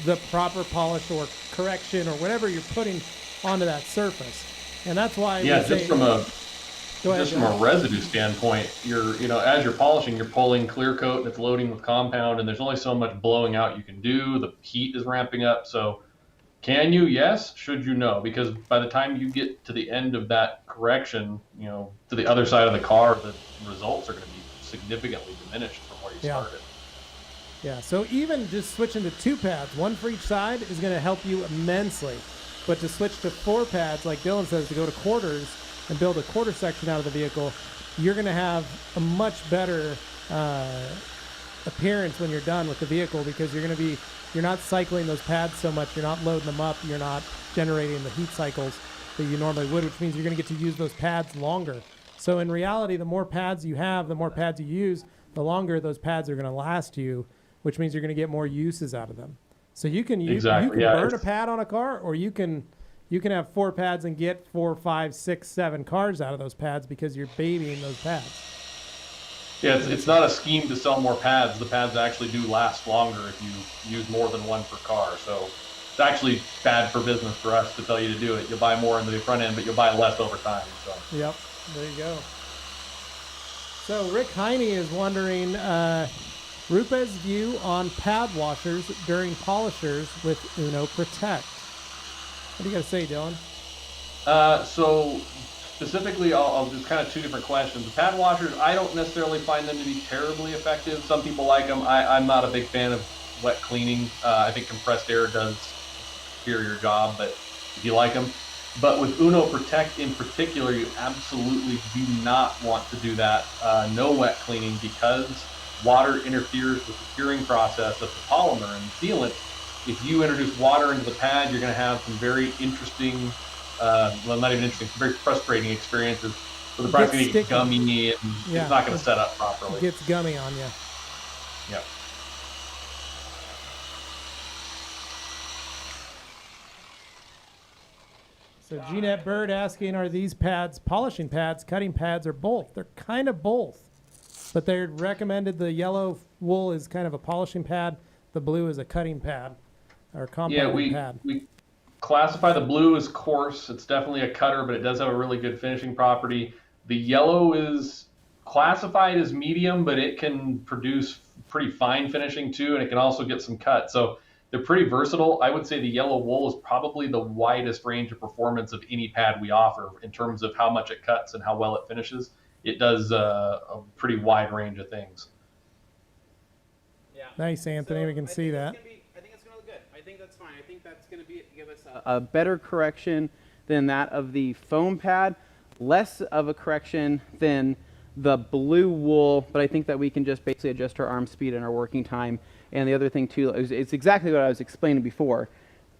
the proper polish or correction or whatever you're putting onto that surface. And that's why just from a residue standpoint, as you're polishing, you're pulling clear coat and it's loading with compound, and there's only so much blowing out you can do. The heat is ramping up. So can you? Yes. Should you? No. Because by the time you get to the end of that correction, to the other side of the car, the results are going to be significantly diminished from where you started. Yeah. So even just switching to 2 pads, one for each side, is going to help you immensely. But to switch to 4 pads, like Dylan says, to go to quarters and build a quarter section out of the vehicle, you're going to have a much better appearance when you're done with the vehicle, because you're not cycling those pads so much, you're not loading them up, you're not generating the heat cycles that you normally would, which means you're going to get to use those pads longer. So in reality, the more pads you have, the more pads you use, the longer those pads are going to last you, which means you're going to get more uses out of them. So you can burn a pad on a car, or you can have 4 pads and get 4, 5, 6, 7 cars out of those pads because you're babying those pads. Yeah, it's not a scheme to sell more pads. The pads actually do last longer if you use more than one per car. So it's actually bad for business for us to tell you to do it. You'll buy more in the front end, but you'll buy less over time. So. Yep, there you go. So Rick Heine is wondering, Rupes' view on pad washers during polishers with Uno Protect. What do you got to say, Dylan? So specifically, I'll do kind of 2 different questions. The pad washers, I don't necessarily find them to be terribly effective. Some people like them. I'm not a big fan of wet cleaning. I think compressed air does a superior job, but if you like them. But with Uno Protect in particular, you absolutely do not want to do that. No wet cleaning, because water interferes with the curing process of the polymer and the sealant. If you introduce water into the pad, you're going to have some very interesting, well, not even interesting, very frustrating experiences. So the product's going to get gummy, and it's not going to set up properly. It gets gummy on you. Yeah. So Jeanette Bird asking, are these pads polishing pads, cutting pads, or both? They're kind of both. But they're recommended the yellow wool is kind of a polishing pad. The blue is a cutting pad or compounding pad. We classify the blue as coarse. It's definitely a cutter, but it does have a really good finishing property. The yellow is classified as medium, but it can produce pretty fine finishing too, and it can also get some cut. So they're pretty versatile. I would say the yellow wool is probably the widest range of performance of any pad we offer in terms of how much it cuts and how well it finishes. It does a pretty wide range of things. Yeah. Nice, Anthony. We can see that. I think it's going to look good. I think that's fine. I think that's going to give us a better correction than that of the foam pad, less of a correction than the blue wool, but I think that we can just basically adjust our arm speed and our working time. And the other thing too, it's exactly what I was explaining before.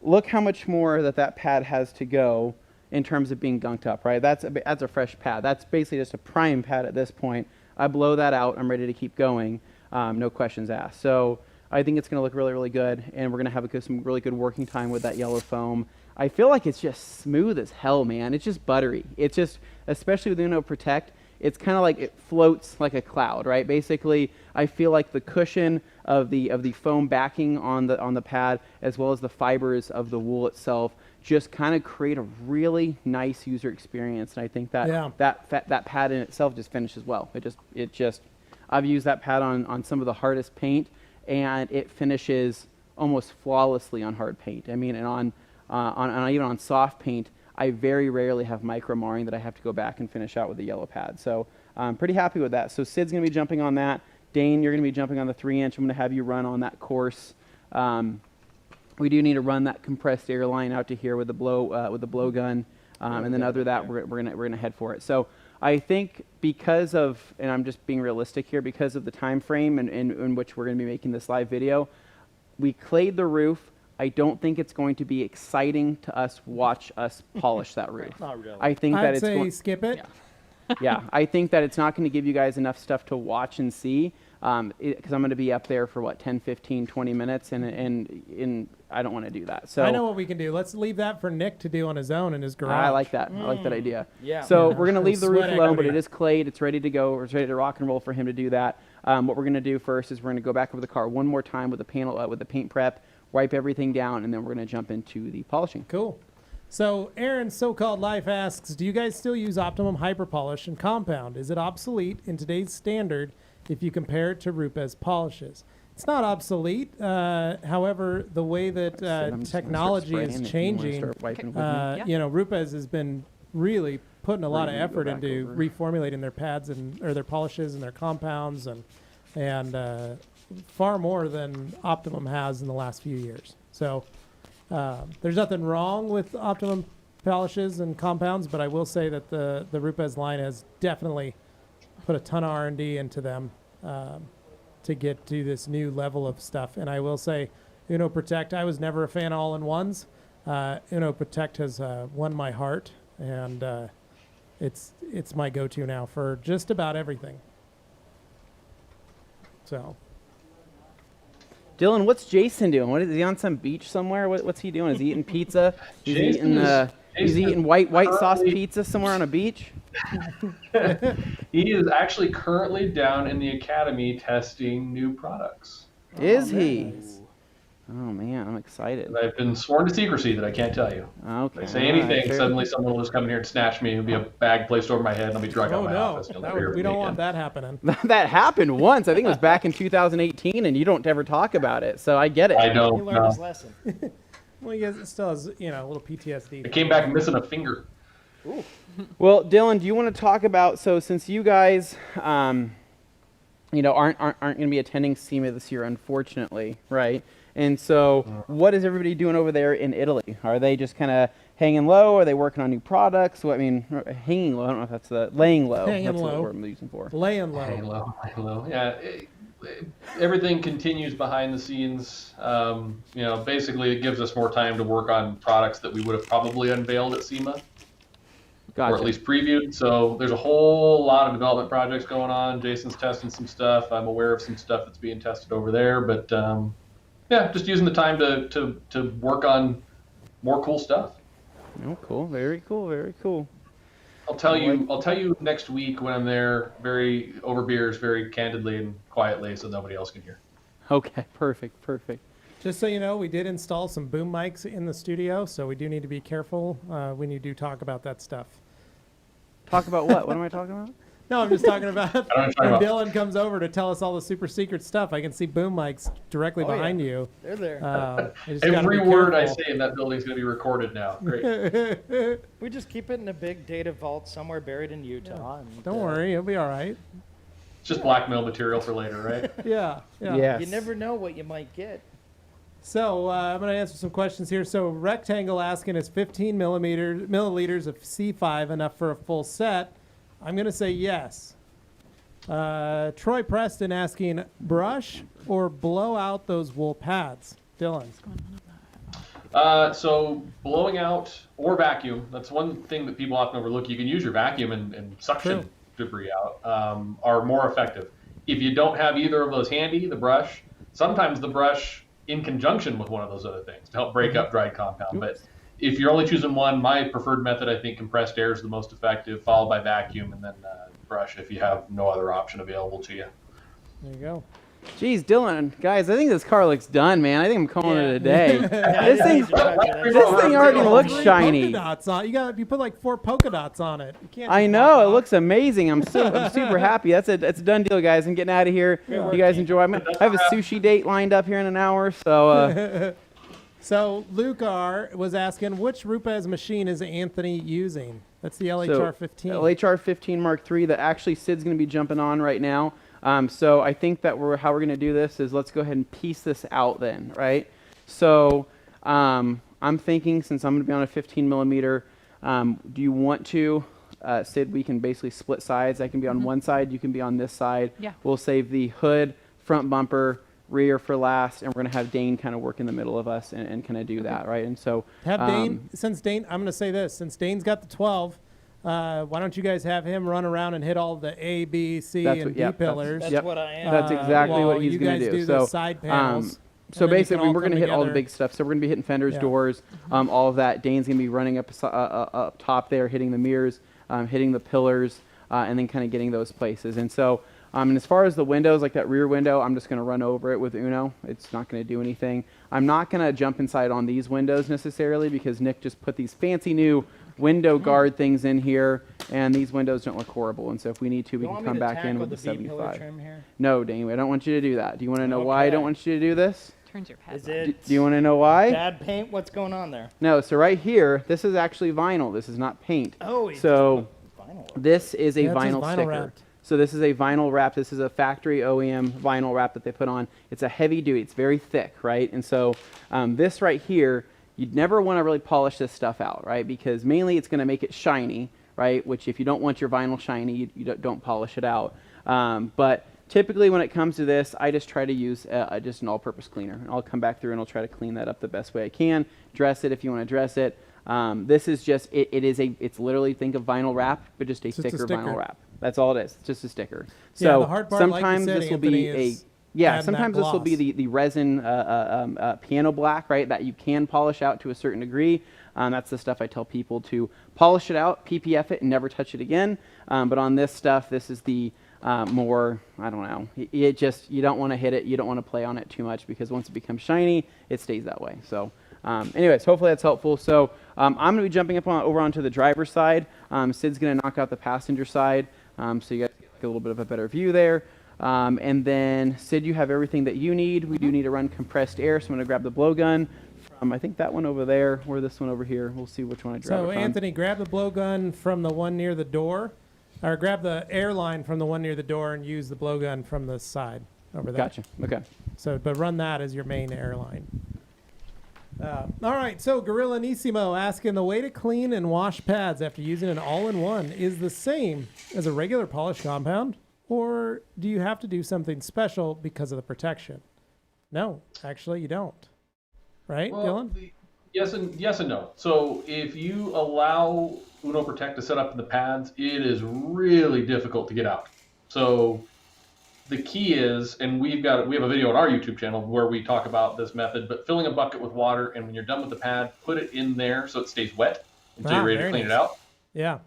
Look how much more that pad has to go in terms of being gunked up, right? That's a fresh pad. That's basically just a prime pad at this point. I blow that out, I'm ready to keep going, no questions asked. So I think it's going to look really, really good, and we're going to have some really good working time with that yellow foam. I feel like it's just smooth as hell, man. It's just buttery. It's just, especially with Uno Protect, it's kind of like it floats like a cloud, right? Basically, I feel like the cushion of the foam backing on the pad, as well as the fibers of the wool itself, just kind of create a really nice user experience. And I think that that pad in itself just finishes well. It just I've used that pad on some of the hardest paint, and it finishes almost flawlessly on hard paint. I mean, and even on soft paint, I very rarely have micro marring that I have to go back and finish out with the yellow pad. So I'm pretty happy with that. So Sid's going to be jumping on that. Dane, you're going to be jumping on the 3-inch. I'm going to have you run on that course. We do need to run that compressed air line out to here with the blow gun, and then other that we're gonna head for it. So I think because of, and I'm just being realistic here, because of the time frame in which we're going to be making this live video, we clayed the roof. I don't think it's going to be exciting to watch us polish that roof. Not really. I think I'd say skip it. Yeah, I think that it's not going to give you guys enough stuff to watch and see, because I'm going to be up there for 10, 15, 20 minutes, and I don't want to do that. So I know what we can do. Let's leave that for Nick to do on his own in his garage. I like that. I like that idea. Yeah. So we're going to leave the roof Sweat alone, but equity. it is clayed. It's ready to go. It's ready to rock and roll for him to do that. What we're going to do first is we're going to go back over the car one more time with the panel, with the paint prep, wipe everything down, and then we're going to jump into the polishing. Cool. So Aaron's So-Called Life asks, do you guys still use Optimum Hyper Polish and Compound? Is it obsolete in today's standard if you compare it to Rupes polishes? It's not obsolete. However, the way that technology is changing, Rupes has been really putting a lot of effort into reformulating their pads or their polishes and their compounds and far more than Optimum has in the last few years. So there's nothing wrong with Optimum polishes and compounds, but I will say that the Rupes line has definitely put a ton of R&D into them to get to this new level of stuff. And I will say, Uno Protect, I was never a fan of all-in-ones. Uno Protect has won my heart, and it's my go-to now for just about everything. So, Dylan, what's Jason doing? Is he on some beach somewhere? What's he doing? Is he eating pizza? He's eating white sauce pizza somewhere on a beach? He is actually currently down in the academy testing new products. Is he? Oh man, I'm excited. And I've been sworn to secrecy that I can't tell you. Okay. If I say anything, suddenly someone will just come in here and snatch me. It'll be a bag placed over my head, and I'll be dragged out of my office. We don't want that happening. That happened once. I think it was back in 2018, and you don't ever talk about it, so I get it. I He don't learned his know. lesson. Well, he still has, a little PTSD. I came back missing a finger. Ooh. Well, Dylan, do you want to talk about, so since you guys, aren't going to be attending SEMA this year, unfortunately, right? And so what is everybody doing over there in Italy? Are they just kind of hanging low? Are they working on new products? Hanging low. I don't know if that's laying low. Hanging that's low. the word I'm using for. Laying low. Hang low, hang low. Yeah, everything continues behind the scenes. Basically it gives us more time to work on products that we would have probably unveiled at SEMA. Gotcha. Or at least previewed. So there's a whole lot of development projects going on. Jason's testing some stuff. I'm aware of some stuff that's being tested over there. But just using the time to work on more cool stuff. Oh, cool. Very cool. Very cool. I'll tell you next week when I'm there, very over beers, very candidly and quietly, so nobody else can hear. Okay. Perfect. Just so you know, we did install some boom mics in the studio, so we do need to be careful when you do talk about that stuff. Talk about what? What am I talking about? No, I'm just talking about when about. Dylan comes over to tell us all the super secret stuff. I can see boom mics directly behind you. They're there. You just gotta Every be word I careful. say in that building is going to be recorded now. Great. We just keep it in a big data vault somewhere buried in Utah. And, Don't worry, it'll be all right. It's just blackmail material for later, right? Yeah. Yes. You never know what you might get. So I'm going to answer some questions here. So Rectangle asking, is 15 milliliters of C5 enough for a full set? I'm going to say yes. Troy Preston asking, brush or blow out those wool pads? Dylan. So blowing out or vacuum, that's one thing that people often overlook. You can use your vacuum and suction debris out, are more effective. If you don't have either of those handy, the brush, sometimes the brush in conjunction with one of those other things to help break up dried compound. But if you're only choosing one, my preferred method, I think compressed air is the most effective, followed by vacuum, and then brush if you have no other option available to you. There you go. Jeez, Dylan, guys, I think this car looks done, man. I think I'm calling it a day. Yeah, This thing already looks shiny. Polka dots on. You put like 4 polka dots on it. You can't I just know, walk it off. looks amazing. I'm super happy. That's a done deal, guys. I'm getting out of here. You guys enjoy. I have a sushi date lined up here in an hour, so So Luke R was asking, which Rupes machine is Anthony using? That's the LHR-15. LHR-15 Mark III that actually Sid's going to be jumping on right now. So I think that how we're going to do this is let's go ahead and piece this out then, right? So I'm thinking, since I'm going to be on a 15 millimeter, do you want to, Sid, we can basically split sides. I can be on one side, you can be on this side. Yeah. We'll save the hood, front bumper, rear for last, and we're going to have Dane kind of work in the middle of us and kind of do that, right? And so Have Dane, I'm going to say this, since Dane's got the 12, why don't you guys have him run around and hit all the A, B, C, and D pillars? That's what I am. That's exactly while what he's going to You do. guys do So the side panels. So and then you can basically, all we're going to come hit all the together. big stuff. So we're going to be hitting fenders, Yeah. doors, all of that. Dane's going to be running up top there, hitting the mirrors, hitting the pillars, and then kind of getting those places. And so, and as far as the windows, like that rear window, I'm just going to run over it with Uno. It's not going to do anything. I'm not going to jump inside on these windows necessarily because Nick just put these fancy new window guard things in here, and these windows don't look horrible. And so if we need to, we can come back in with the 75. Trim here? No, Dane, I don't want you to do that. Do you want to know why I don't want you to do this? Turns your Is pads on. it Do you want to know why? bad paint? What's going on there? No, so right here, this is actually vinyl. This is not paint. Oh, So vinyl. this is a Yeah, it's just vinyl vinyl sticker. wrapped. So this is a vinyl wrap. This is a factory OEM vinyl wrap that they put on. It's a heavy duty. It's very thick, right? And so this right here, you'd never want to really polish this stuff out, right? Because mainly it's going to make it shiny, right? Which if you don't want your vinyl shiny, you don't polish it out. But typically when it comes to this, I just try to use just an all-purpose cleaner. I'll come back through and I'll try to clean that up the best way I can. Dress it if you want to dress it. This is just, it's literally, think of vinyl wrap, but just a sticker vinyl wrap. That's all it is. It's just a sticker. Yeah, So the hard part, sometimes like you said, this will Anthony, be is sometimes this will be the resin piano black, right, that you can polish out to a certain degree. That's the stuff I tell people to polish it out, PPF it, and never touch it again. But on this stuff, this is the more, I don't know, it just, you don't want to hit it, you don't want to play on it too much, because once it becomes shiny, it stays that way. So anyways, hopefully that's helpful. So I'm going to be jumping up over onto the driver's side. Sid's going to knock out the passenger side, so you guys get like a little bit of a better view there. And then, Sid, you have everything that you need. We do need to run compressed air, so I'm going to grab the blowgun from, I think, that one over there, or this one over here. We'll see which one I grab it So, from. Anthony, grab the blowgun from the one near the door, or grab the air line from the one near the door and use the blowgun from the side over there. Gotcha. Okay. So, but run that as your main air line. All right, so Gorilla Nissimo asking, the way to clean and wash pads after using an all-in-one is the same as a regular polish compound? Or do you have to do something special because of the protection? No, actually you don't. Right, Well, Dylan? yes and no. So if you allow Uno Protect to set up in the pads, it is really difficult to get out. So the key is, and we have a video on our YouTube channel where we talk about this method, but filling a bucket with water, and when you're done with the pad, put it in there so it stays wet until you're ready to clean it out. Yeah.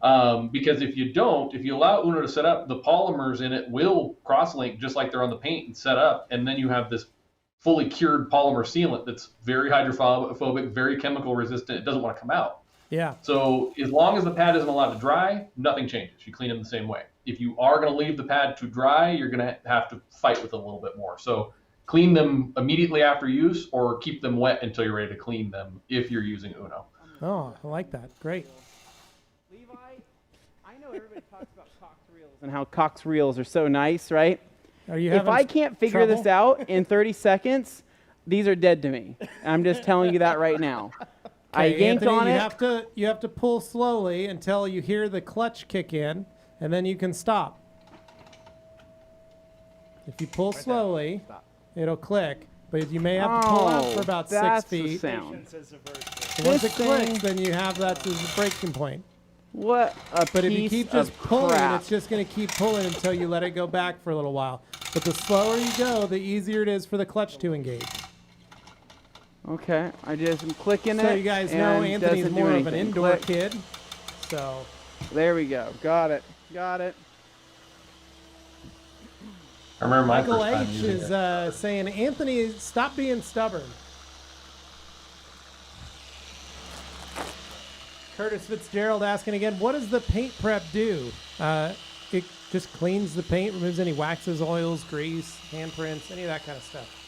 Because if you allow Uno to set up, the polymers in it will cross-link just like they're on the paint and set up, and then you have this fully cured polymer sealant that's very hydrophobic, very chemical resistant. It doesn't want to come out. Yeah. So as long as the pad isn't allowed to dry, nothing changes. You clean them the same way. If you are going to leave the pad to dry, you're going to have to fight with it a little bit more. So clean them immediately after use, or keep them wet until you're ready to clean them if you're using Uno. Oh, I like that. Great. Levi, I know everybody talks about Cox reels and how Cox reels are so nice, right? Are you If having I can't figure this out in 30 seconds, these are dead to me. I'm just telling you that right now. I yanked Anthony, on it. You have to pull slowly until you hear the clutch kick in, and then you can stop. If you pull slowly, it'll click, but you may have to pull out for about 6 feet. Sound. Once it clicks, then you have that as a breaking point. What a But if you piece keep of just pulling, crap. it's just going to keep pulling until you let it go back for a little while. But the slower you go, the easier it is for the clutch to engage. Okay, I just am clicking it. So you guys know and Anthony's doesn't do more of an anything. indoor Click. kid. So There we go. Got it. Got it. I remember my Michael first time H. using is it. saying, Anthony, stop being stubborn. Curtis Fitzgerald asking again, what does the paint prep do? It just cleans the paint, removes any waxes, oils, grease, handprints, any of that kind of stuff.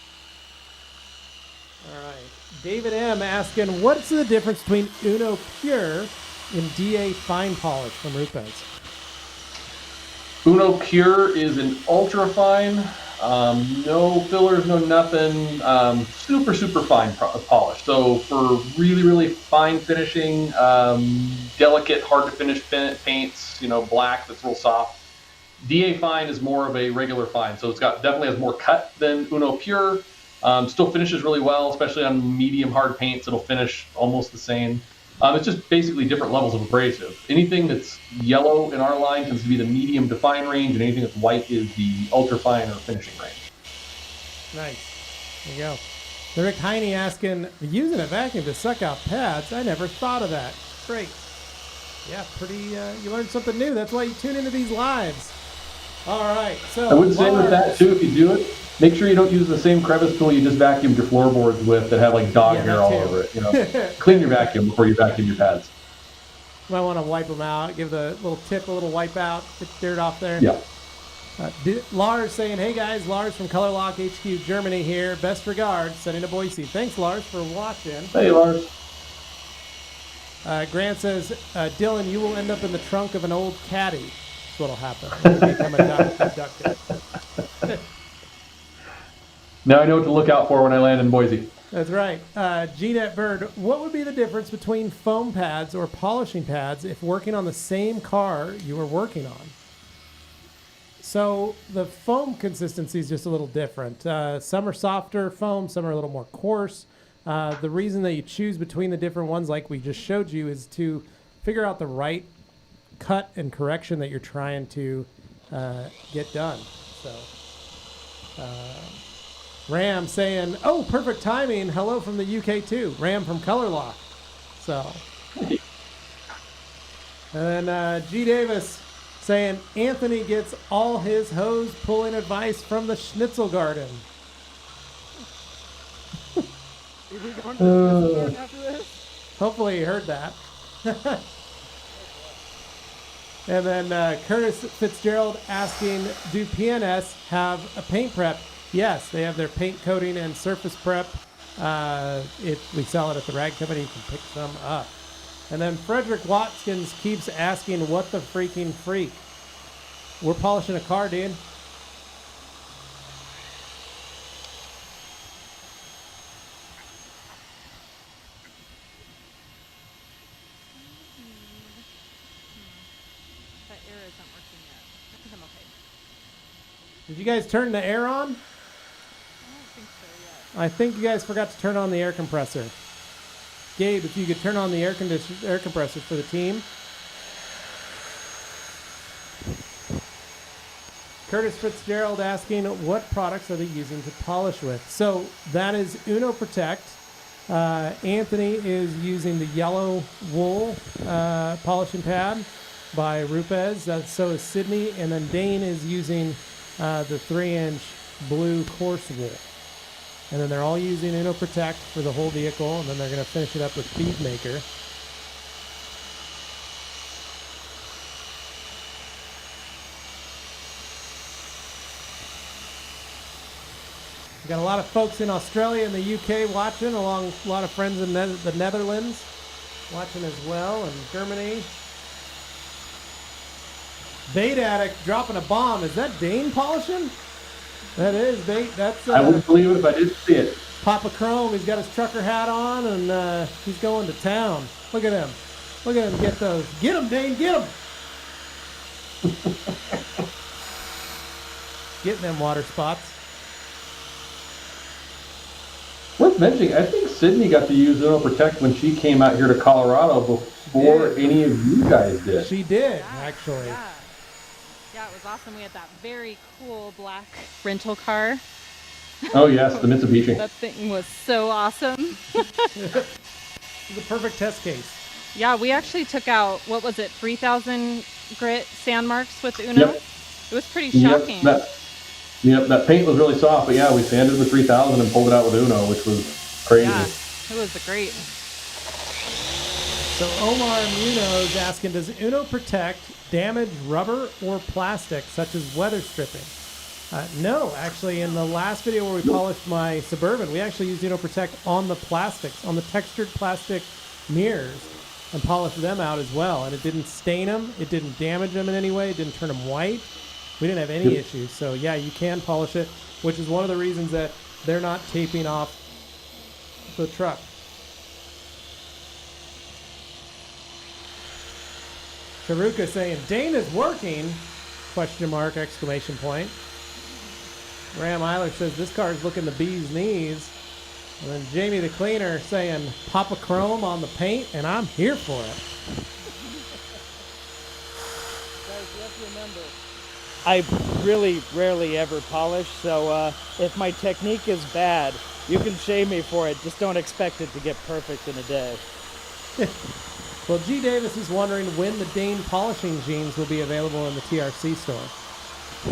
All right. David M. asking, what's the difference between Uno Pure and DA Fine Polish from Rupes? Uno Pure is an ultra fine, no fillers, no nothing, super fine polish. So for really fine finishing, delicate, hard to finish paints, black that's real soft. DA Fine is more of a regular fine, so definitely has more cut than Uno Pure. Still finishes really well, especially on medium hard paints. It'll finish almost the same. It's just basically different levels of abrasive. Anything that's yellow in our line tends to be the medium to fine range, and anything that's white is the ultra fine or finishing range. Nice. There you go. The Rick Heine asking, using a vacuum to suck out pads? I never thought of that. Great. Yeah, you learned something new. That's why you tune into these lives. All right. So I would say with that too, if you do it, make sure you don't use the same crevice tool you just vacuumed your floorboards with that have like dog hair all over it. Clean your vacuum before you vacuum your pads. Might want to wipe them out. Give the little tip a little wipe out. Get the dirt off there. Yeah. Lars saying, hey guys, Lars from Color Lock HQ Germany here. Best regards, sending to Boise. Thanks, Lars, for watching. Hey, Lars. Grant says, Dylan, you will end up in the trunk of an old caddy. That's what'll happen. You become abducted. Now I know what to look out for when I land in Boise. That's right. Jeanette Bird, what would be the difference between foam pads or polishing pads if working on the same car you were working on? So the foam consistency is just a little different. Some are softer foam, some are a little more coarse. The reason that you choose between the different ones, like we just showed you, is to figure out the right cut and correction that you're trying to get done. So, Ram saying, "Oh, perfect timing. Hello from the UK too." Ram from Color Lock. So, and then G Davis saying, "Anthony gets all his hose pulling advice from the Schnitzel Garden." Are we going to the garden after this? Hopefully you heard that. And then Curtis Fitzgerald asking, do PNS have a paint prep? Yes, they have their paint coating and surface prep. We sell it at the rag company. You can pick some up. And then Frederick Watkins keeps asking, what the freaking freak? We're polishing a car, dude. That air isn't working yet. I think I'm okay. Did you guys turn the air on? I don't think so yet. I think you guys forgot to turn on the air compressor. Gabe, if you could turn on the air compressor for the team. Curtis Fitzgerald asking, what products are they using to polish with? So that is Uno Protect. Anthony is using the yellow wool polishing pad by Rupes. So is Sydney. And then Dane is using the 3-inch blue coarse wool. And then they're all using Uno Protect for the whole vehicle. And then they're going to finish it up with Bead Maker. We got a lot of folks in Australia and the UK watching, along a lot of friends in the Netherlands watching as well, and Germany. Bait Addict dropping a bomb. Is that Dane polishing? That is Bait. That's I wouldn't believe it if I didn't see it. Papa Chrome. He's got his trucker hat on, and he's going to town. Look at him. Look at him get those. Get him, Dane. Get him. Getting them water spots. Worth mentioning, I think Sydney got to use Uno Protect when she came out here to Colorado before any of you guys did. She did, Yeah, actually. Yeah. Yeah, it was awesome. We had that very cool black rental car. Oh yes, the Mitsubishi. That thing was so awesome. The perfect test case. Yeah, we actually took out, what was it, 3,000 grit sand marks with Uno? Yep. It was pretty shocking. Yep, that paint was really soft, but yeah, we sanded with 3000 and pulled it out with Uno, which was crazy. Yeah, it was great. So Omar Muno is asking, does Uno Protect damage rubber or plastic, such as weather stripping? No, actually, in the last video where we polished my Suburban, we actually used Uno Protect on the plastics, on the textured plastic mirrors, and polished them out as well. And it didn't stain them, it didn't damage them in any way, it didn't turn them white. We didn't have any issues. So yeah, you can polish it, which is one of the reasons that they're not taping off the truck. Taruka saying, Dane is working, question mark, exclamation point. Ram Eiler says, this car is looking the bee's knees. And then Jamie the Cleaner saying, Papa Chrome on the paint, and I'm here for it. Guys, you have to remember, I really rarely ever polish, so if my technique is bad, you can shame me for it. Just don't expect it to get perfect in a day. Well, G. Davis is wondering when the Dane polishing jeans will be available in the TRC store.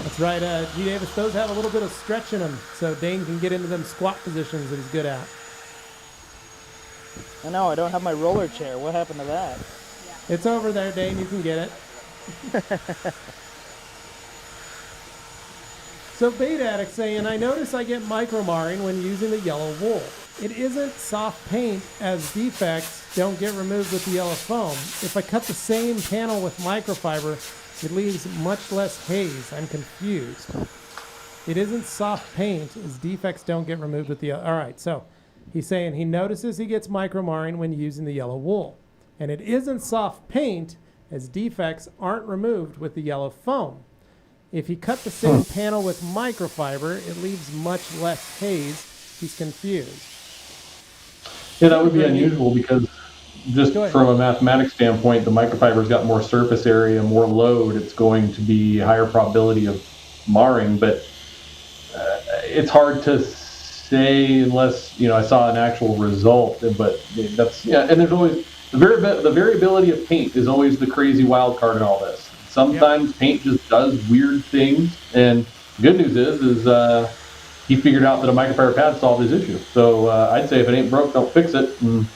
That's right, G. Davis, those have a little bit of stretch in them, so Dane can get into them squat positions that he's good at. I know, I don't have my roller chair. What happened to that? It's over there, Dane. You can get it. So Bait Addict saying, I notice I get micro-marring when using the yellow wool. It isn't soft paint, as defects don't get removed with the yellow foam. If I cut the same panel with microfiber, it leaves much less haze. I'm confused. It isn't soft paint, as defects don't get removed with the yellow. All right, so He's saying he notices he gets micromarring when using the yellow wool. And it isn't soft paint, as defects aren't removed with the yellow foam. If he cut the same panel with microfiber, it leaves much less haze. He's confused. Yeah, that would be unusual because just from a mathematics standpoint, the microfiber's got more surface area, more load. It's going to be a higher probability of marring, but it's hard to say unless, I saw an actual result. But that's, and there's always, the variability of paint is always the crazy wild card in all this. Sometimes paint just does weird things, and the good news is he figured out that a microfiber pad solved his issue. So I'd say if it ain't broke, don't fix it, and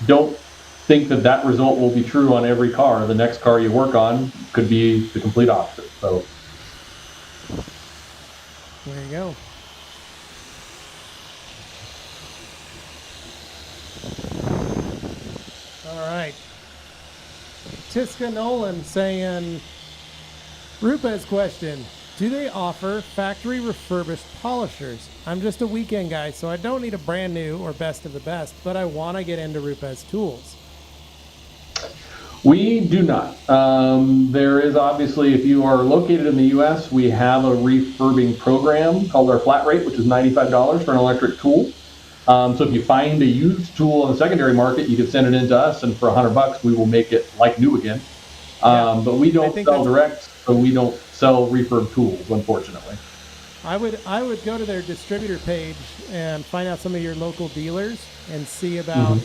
don't think that result will be true on every car. The next car you work on could be the complete opposite. So there you go. All right. Tiska Nolan saying, Rupes question, do they offer factory refurbished polishers? I'm just a weekend guy, so I don't need a brand new or best of the best, but I want to get into Rupes tools. we do not. There is obviously, if you are located in the U.S., we have a refurbing program called our flat rate, which is $95 for an electric tool. So if you find a used tool on the secondary market, you can send it in to us, and for $100, we will make it like new again. But we don't sell direct, so we don't sell refurb tools, unfortunately. I would go to their distributor page and find out some of your local dealers and see about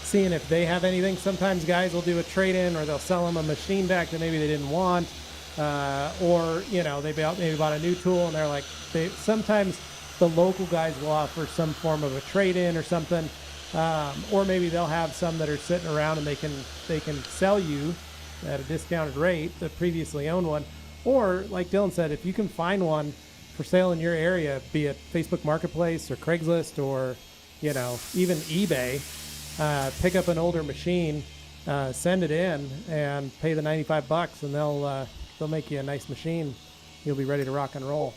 seeing if they have anything. Sometimes guys will do a trade-in, or they'll sell them a machine back that maybe they didn't want, or they maybe bought a new tool and they're like, sometimes the local guys will offer some form of a trade-in or something, or maybe they'll have some that are sitting around and they can sell you at a discounted rate, the previously owned one. Or like Dylan said, if you can find one for sale in your area, be it Facebook Marketplace or Craigslist or even eBay, pick up an older machine, send it in, and pay the $95, and they'll make you a nice machine. You'll be ready to rock and roll.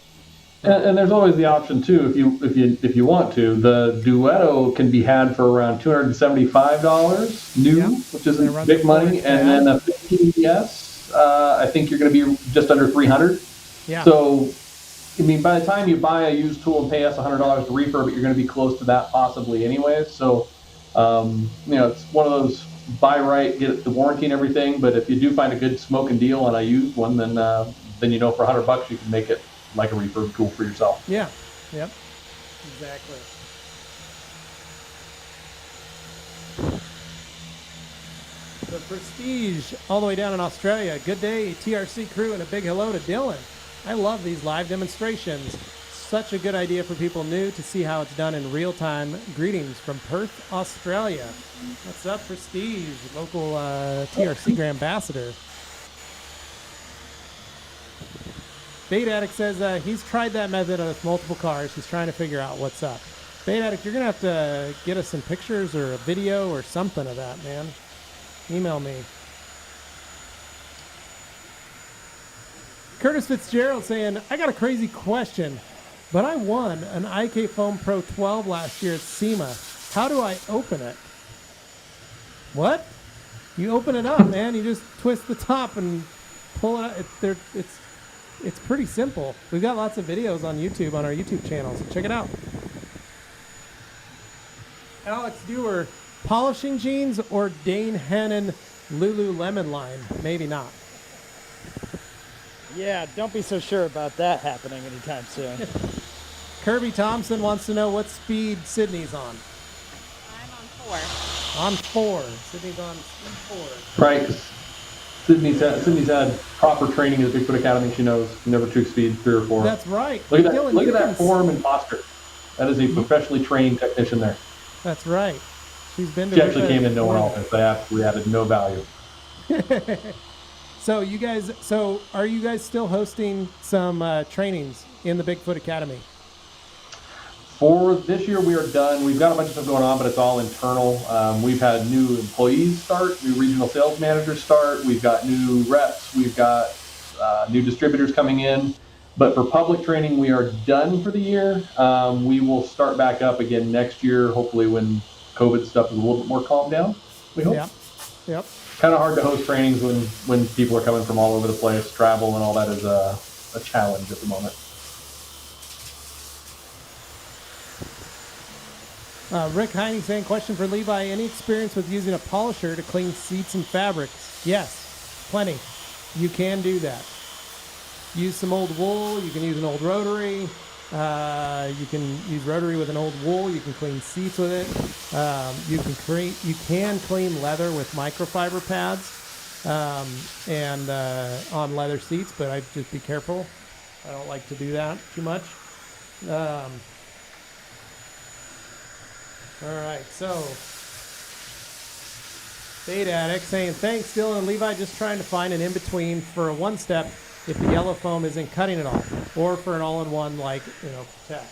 And there's always the option too, if you want to. The Duetto can be had for around $275 new, which isn't big money, and then a 15ES. I think you're going to be just under $300. Yeah. So, by the time you buy a used tool and pay us $100 to refurb it, you're going to be close to that possibly anyways. So, it's one of those buy right, get the warranty and everything. But if you do find a good smoking deal on a used one, then for $100 you can make it like a refurb tool for yourself. Yeah. Yep. Exactly. The Prestige, all the way down in Australia. Good day, TRC crew, and a big hello to Dylan. I love these live demonstrations. Such a good idea for people new to see how it's done in real time. Greetings from Perth, Australia. What's up, Prestige, local TRC ambassador. Bait Addict says he's tried that method with multiple cars. He's trying to figure out what's up. Bait Addict, you're going to have to get us some pictures or a video or something of that, man. Email me. Curtis Fitzgerald saying, I got a crazy question, but I won an IK Foam Pro 12 last year at SEMA. How do I open it? What? You open it up, man. You just twist the top and pull it out. It's pretty simple. We've got lots of videos on YouTube, on our YouTube channel, so check it out. Alex Dewar, polishing jeans or Dane Hannon Lululemon line? Maybe not. Yeah, don't be so sure about that happening anytime soon. Kirby Thompson wants to know what speed Sydney's on. I'm on 4. On 4. Sydney's on speed 4. Right. Sydney's had proper training at the Bigfoot Academy. She knows never to exceed 3 or 4. That's right. Look at that! Dylan, look at that form and posture. That is a professionally trained technician there. That's right. She's been to. She actually came in knowing all this. They absolutely added no value. So are you guys still hosting some trainings in the Bigfoot Academy? For this year, we are done. We've got a bunch of stuff going on, but it's all internal. We've had new employees start, new regional sales managers start. We've got new reps. We've got new distributors coming in. But for public training, we are done for the year. We will start back up again next year, hopefully when COVID stuff is a little bit more calmed down, we hope. Yep. Kind of hard to host trainings when people are coming from all over the place. Travel and all that is a challenge at the moment. Rick Heine saying, question for Levi, any experience with using a polisher to clean seats and fabrics? Yes, plenty. You can do that. Use some old wool. You can use an old rotary. You can use rotary with an old wool. You can clean seats with it. You can clean leather with microfiber pads and on leather seats, but I'd just be careful. I don't like to do that too much. All right, so Bead Addict saying, thanks, Dylan and Levi, just trying to find an in-between for a one-step if the yellow foam isn't cutting it all, or for an all-in-one like, Protect.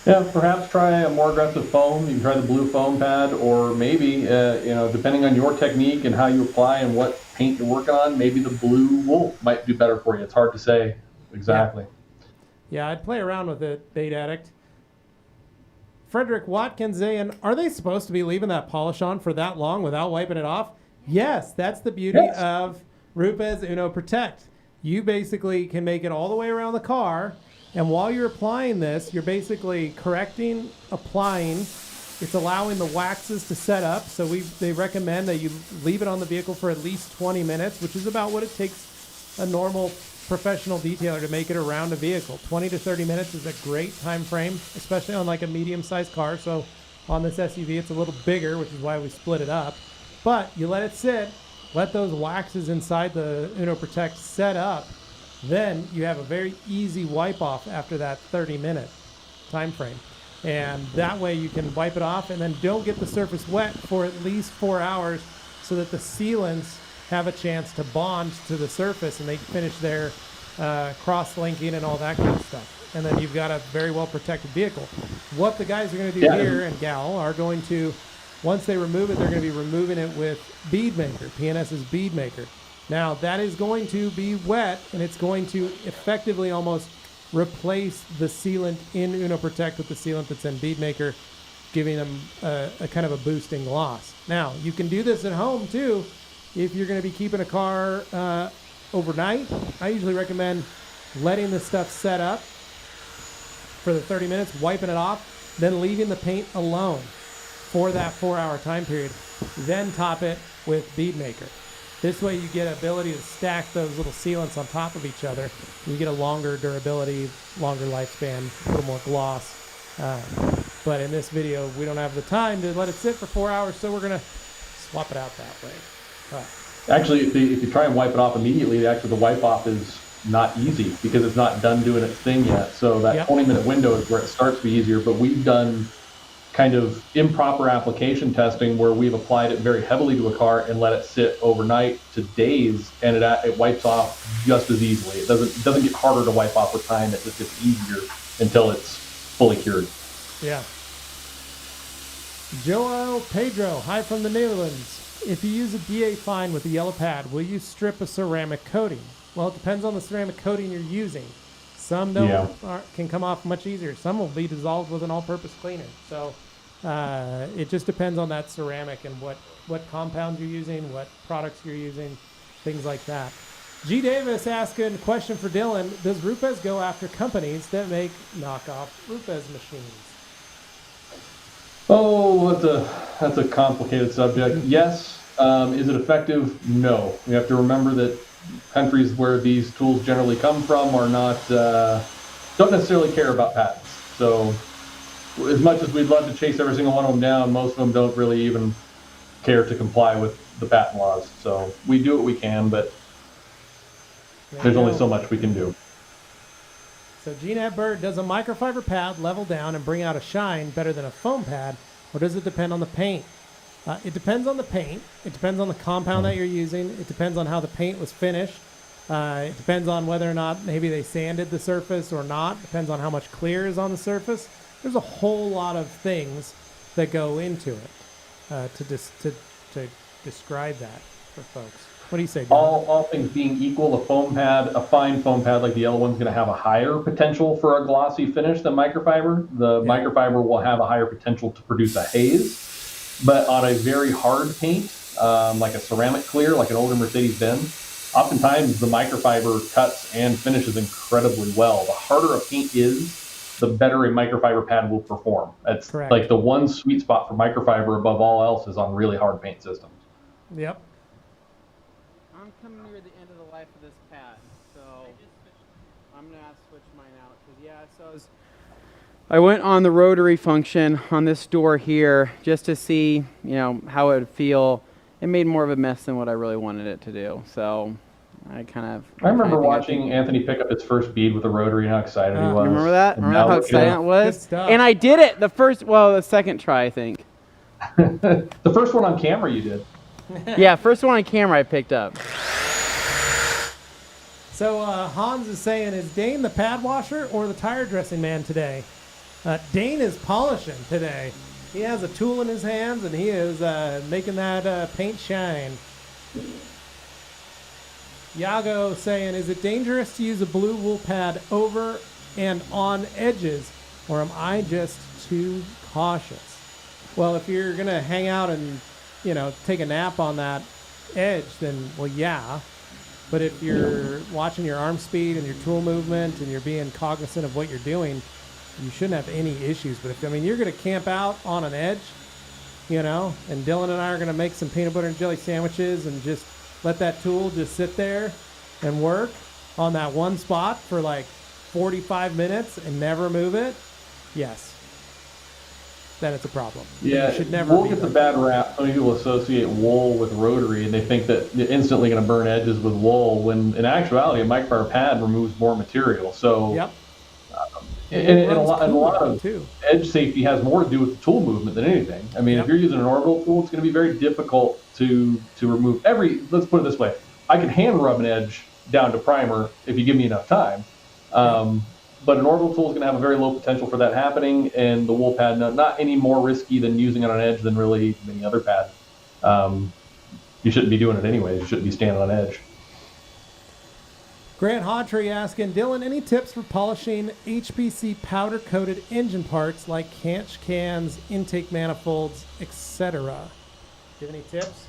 Yeah, perhaps try a more aggressive foam. You can try the blue foam pad, or maybe, depending on your technique and how you apply and what paint you're working on, maybe the blue wool might do better for you. It's hard to say exactly. Yeah, I'd play around with it, Bead Addict. Frederick Watkins saying, are they supposed to be leaving that polish on for that long without wiping it off? Yes, that's the beauty of Rupes Uno Protect. You basically can make it all the way around the car, and while you're applying this, you're basically correcting, applying. It's allowing the waxes to set up, so they recommend that you leave it on the vehicle for at least 20 minutes, which is about what it takes a normal professional detailer to make it around a vehicle. 20 to 30 minutes is a great time frame, especially on like a medium-sized car. So on this SUV, it's a little bigger, which is why we split it up. But you let it sit, let those waxes inside the Uno Protect set up, then you have a very easy wipe off after that 30-minute time frame. And that way you can wipe it off and then don't get the surface wet for at least 4 hours so that the sealants have a chance to bond to the surface and they finish their cross-linking and all that kind of stuff. And then you've got a very well-protected vehicle. What the guys are going to do here, and gal, are going to, once they remove it, they're going to be removing it with Bead Maker, PNS's Bead Maker. Now, that is going to be wet, and it's going to effectively almost replace the sealant in Uno Protect with the sealant that's in Bead Maker, giving them a kind of a boosting gloss. Now, you can do this at home, too. If you're going to be keeping a car overnight, I usually recommend letting the stuff set up for the 30 minutes, wiping it off, then leaving the paint alone for that 4-hour time period, then top it with Bead Maker. This way you get ability to stack those little sealants on top of each other. You get a longer durability, longer lifespan, a little more gloss. But in this video, we don't have the time to let it sit for 4 hours, so we're going to swap it out that way. Actually, if you try and wipe it off immediately, the wipe off is not easy because it's not done doing its thing yet. So that 20-minute window is where it starts to be easier. But we've done kind of improper application testing where we've applied it very heavily to a car and let it sit overnight to days, and it wipes off just as easily. It doesn't get harder to wipe off with time. It just gets easier until it's fully cured. Yeah. Joel Pedro, hi from the Netherlands. If you use a DA fine with a yellow pad, will you strip a ceramic coating? Well, it depends on the ceramic coating you're using. Some can come off much easier. Some will be dissolved with an all-purpose cleaner. So it just depends on that ceramic and what compounds you're using, what products you're using, things like that. G. Davis asking a question for Dylan. Does Rupes go after companies that make knockoff Rupes machines? Oh, that's a complicated subject. Yes. Is it effective? No. We have to remember that countries where these tools generally come from are not don't necessarily care about patents. So as much as we'd love to chase every single one of them down, most of them don't really even care to comply with the patent laws. So we do what we can, but there's only so much we can do. So Jeanette Bird, does a microfiber pad level down and bring out a shine better than a foam pad, or does it depend on the paint? It depends on the paint. It depends on the compound that you're using. It depends on how the paint was finished. It depends on whether or not maybe they sanded the surface or not. It depends on how much clear is on the surface. There's a whole lot of things that go into it to describe that for folks. What do you say, Dylan? All things being equal, a fine foam pad like the yellow one's going to have a higher potential for a glossy finish than microfiber. The microfiber will have a higher potential to produce a haze, but on a very hard paint, like a ceramic clear, like an older Mercedes-Benz, oftentimes the microfiber cuts and finishes incredibly well. The harder a paint is, the better a microfiber pad will perform. That's Correct. like the one sweet spot for microfiber above all else is on really hard paint systems. Yep. I'm coming near the end of the life of this pad, so I'm gonna have to switch mine out. Cause I went on the rotary function on this door here just to see, how it would feel. It made more of a mess than what I really wanted it to do. So I remember watching Anthony pick up his first bead with a rotary and how excited he was. You remember that? And Remember now how excited it was? Good stuff. And I did it the second try, I think. The first one on camera you did. Yeah, first one on camera I picked up. So Hans is saying, is Dane the pad washer or the tire dressing man today? Dane is polishing today. He has a tool in his hands and he is making that paint shine. Yago saying, is it dangerous to use a blue wool pad over and on edges, or am I just too cautious? Well, if you're going to hang out and, take a nap on that edge, then, well, yeah. But if you're watching your arm speed and your tool movement and you're being cognizant of what you're doing, you shouldn't have any issues. But if, you're going to camp out on an edge, and Dylan and I are going to make some peanut butter and jelly sandwiches and just let that tool just sit there and work on that one spot for like 45 minutes and never move it, yes, then it's a problem. Yeah, you should never wool gets a bad rap. Some people associate wool with rotary, and they think that you're instantly going to burn edges with wool, when in actuality, a microfiber pad removes more material. So, Yep. And a lot of edge safety has more to do with the tool movement than anything. I mean, if you're using an orbital tool, it's going to be very difficult to remove let's put it this way. I can hand rub an edge down to primer if you give me enough time. But an orbital tool is going to have a very low potential for that happening, and the wool pad, not any more risky than using it on edge than really any other pad. You shouldn't be doing it anyways. You shouldn't be standing on edge. Grant Hawtrey asking, Dylan, any tips for polishing HPC powder-coated engine parts like catch cans, intake manifolds, etc.? Do you have any tips?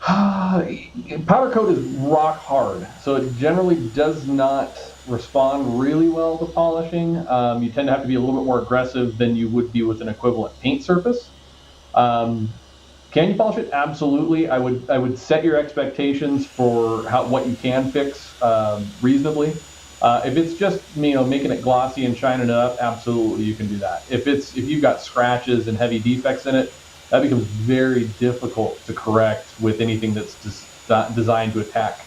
Powder coat is rock hard, so it generally does not respond really well to polishing. You tend to have to be a little bit more aggressive than you would be with an equivalent paint surface. Can you polish it? Absolutely. I would set your expectations for what you can fix reasonably. If it's just making it glossy and shining it up, absolutely you can do that. If you've got scratches and heavy defects in it, that becomes very difficult to correct with anything that's designed to attack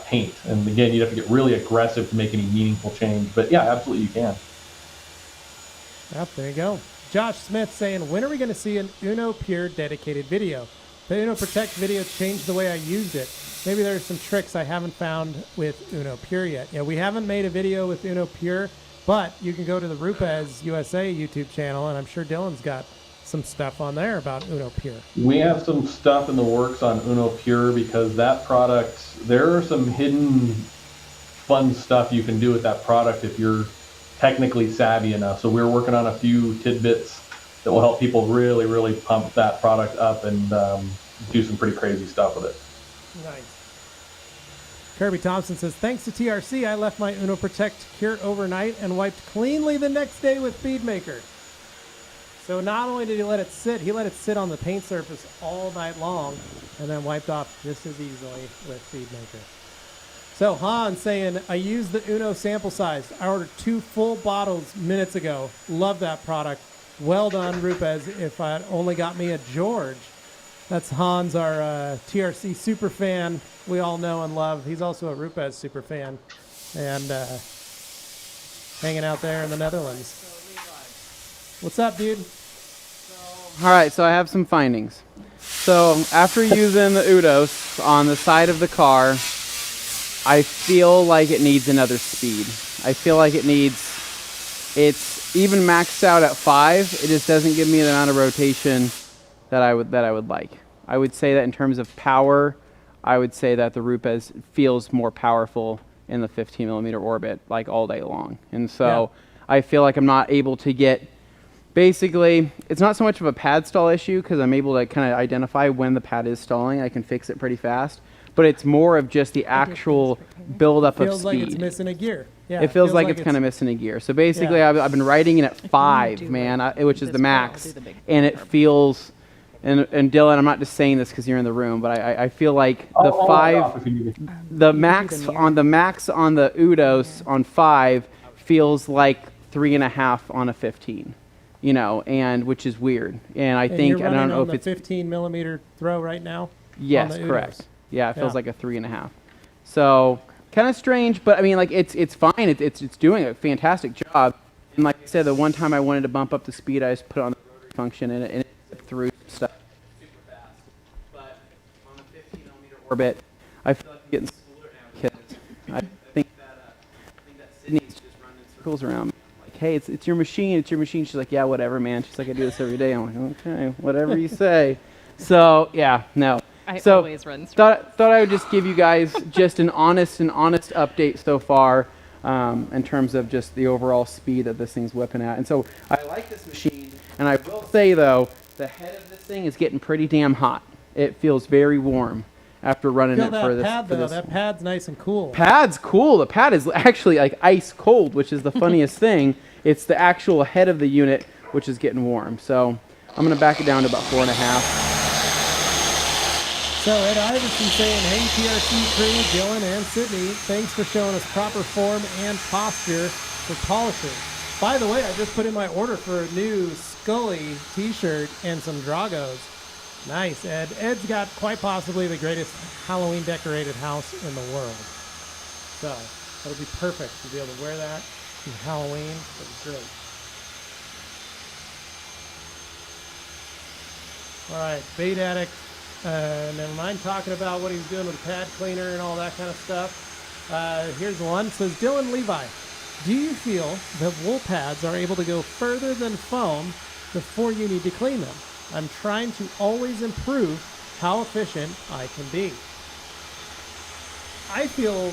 paint. And again, you'd have to get really aggressive to make any meaningful change. But yeah, absolutely you can. Yep, there you go. Josh Smith saying, when are we going to see an Uno Pure dedicated video? The Uno Protect video changed the way I used it. Maybe there's some tricks I haven't found with Uno Pure yet. Yeah, we haven't made a video with Uno Pure, but you can go to the Rupes USA YouTube channel, and I'm sure Dylan's got some stuff on there about Uno Pure. We have some stuff in the works on Uno Pure because that product, there are some hidden fun stuff you can do with that product if you're technically savvy enough. So we're working on a few tidbits that will help people really, really pump that product up and do some pretty crazy stuff with it. Nice. Kirby Thompson says, thanks to TRC, I left my Uno Protect cure overnight and wiped cleanly the next day with Bead Maker. So not only did he let it sit on the paint surface all night long and then wiped off just as easily with Bead Maker. So Han saying, I used the Uno sample size. I ordered 2 full bottles minutes ago. Love that product. Well done, Rupes. If I only got me a George. That's Hans, our TRC super fan we all know and love. He's also a Rupes super fan and hanging out there in the Netherlands. What's up, dude? All right, so I have some findings. So after using the Udos on the side of the car, I feel like it needs another speed. I feel like it's even maxed out at 5. It just doesn't give me the amount of rotation that I would like. I would say that in terms of power, I would say that the Rupes feels more powerful in the 15 millimeter orbit, like all day long. And so I feel like I'm not able to get, basically, it's not so much of a pad stall issue because I'm able to kind of identify when the pad is stalling. I can fix it pretty fast. But it's more of just the actual buildup of speed. Feels like it's missing a gear. Yeah, it feels like it's kind of missing a gear. So basically, I've been riding it at 5, man, which is the max. And it feels, and Dylan, I'm not just saying this because you're in the room, but I feel like the 5, the max on the Udos on 5 feels like 3.5 on a 15. You know, and which is weird. And I think, I don't know if it's 15 millimeter throw right now. Yes, correct. Yeah, it feels like a 3.5. So kind of strange, but I mean, like it's fine. It's doing a fantastic job. And like I said, the one time I wanted to bump up the speed, I just put on the rotary function and it zipped through stuff super fast. But on the 15 millimeter orbit, I feel like I'm getting spooled now because I think that Sydney's just running in circles around me. Like, hey, it's your machine. It's your machine. She's like, yeah, whatever, man. She's like, I do this every day. I'm like, okay, whatever you say. So yeah, no. I so always run thought I would just give you guys just an honest update so far in terms of just the overall speed that this thing's whipping at. And so I like this machine, and I will say though, the head of this thing is getting pretty damn hot. It feels very warm after running it for this. That pad's nice and cool. Pad's cool. The pad is actually like ice cold, which is the funniest thing. It's the actual head of the unit which is getting warm. So I'm gonna back it down to about 4.5. So Ed Iverson saying, hey TRC crew, Dylan and Sydney, thanks for showing us proper form and posture for polishing. By the way, I just put in my order for a new Scully t-shirt and some Dragos. Nice, Ed. Ed's got quite possibly the greatest Halloween decorated house in the world. So that'll be perfect to be able to wear that in Halloween. That'll be great. All right, Bait Addict. Never mind talking about what he was doing with the pad cleaner and all that kind of stuff. Here's one. It says, Dylan Levi, do you feel that wool pads are able to go further than foam before you need to clean them? I'm trying to always improve how efficient I can be. I feel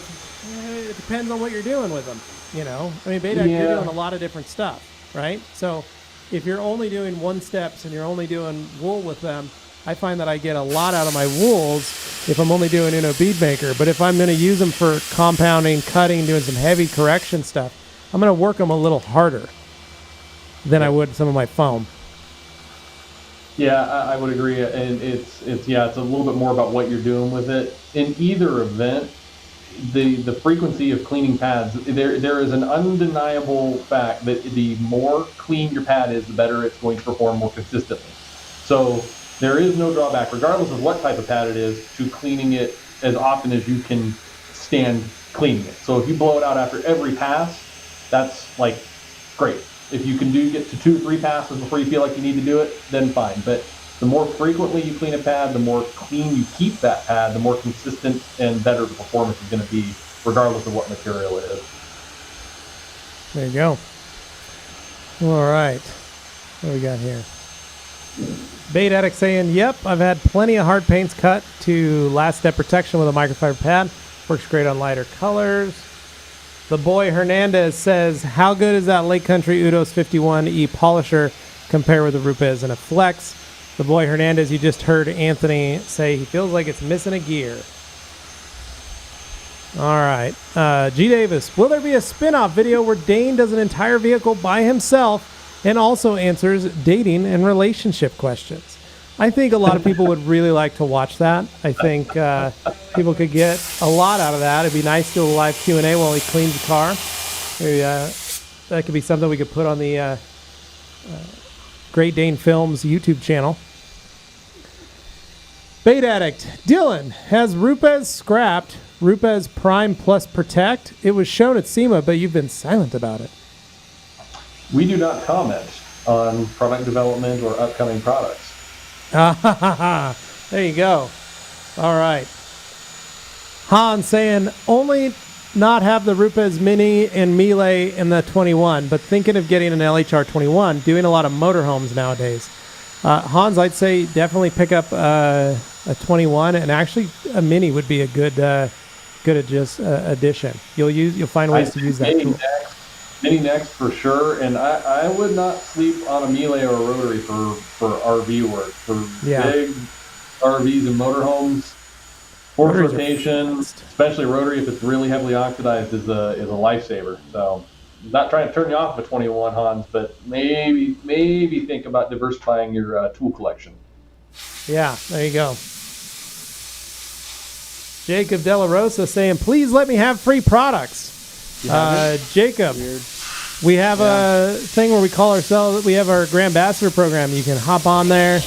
it depends on what you're doing with them. You know, I mean, Beta, you're doing a lot of different stuff, right? So if you're only doing one steps and you're only doing wool with them, I find that I get a lot out of my wools if I'm only doing bead maker. But if I'm going to use them for compounding, cutting, doing some heavy correction stuff, I'm going to work them a little harder than I would some of my foam. Yeah, I would agree, and it's a little bit more about what you're doing with it. In either event, the frequency of cleaning pads, there is an undeniable fact that the more clean your pad is, the better it's going to perform more consistently. So there is no drawback, regardless of what type of pad it is, to cleaning it as often as you can stand cleaning it. So if you blow it out after every pass, that's like great. If you can get to 2-3 passes before you feel like you need to do it, then fine. But the more frequently you clean a pad, the more clean you keep that pad, the more consistent and better the performance is going to be, regardless of what material it is. There you go. All right. What do we got here? Bait Addict saying, yep, I've had plenty of hard paints cut to last step protection with a microfiber pad. Works great on lighter colors. The boy Hernandez says, how good is that Lake Country Udos 51E polisher compared with the Rupes and a Flex? The boy Hernandez, you just heard Anthony say he feels like it's missing a gear. All right. G. Davis, will there be a spin-off video where Dane does an entire vehicle by himself and also answers dating and relationship questions? I think a lot of people would really like to watch that. I think people could get a lot out of that. It'd be nice to do a live Q&A while he cleans the car. Maybe, that could be something we could put on the Great Dane Films YouTube channel. Bait Addict. Dylan, has Rupes scrapped Rupes Prime Plus Protect? It was shown at SEMA, but you've been silent about it. We do not comment on product development or upcoming products. There you go. All right. Han saying, only not have the Rupes Mini and Melee in the 21, but thinking of getting an LHR 21, doing a lot of motorhomes nowadays. Hans, I'd say definitely pick up a 21, and actually a mini would be a good addition. You'll find ways to use that tool. Mini next for sure, and I would not sleep on a melee or a rotary for RV work. For big RVs and motorhomes, force rotation, especially rotary if it's really heavily oxidized, is a lifesaver. So, not trying to turn you off of a 21 Hans, but maybe think about diversifying your tool collection. Yeah, there you go. Jacob Della Rosa saying, please let me have free products. Jacob, weird. We have a thing where we call ourselves, we have our Grand Ambassador program. You can hop on there,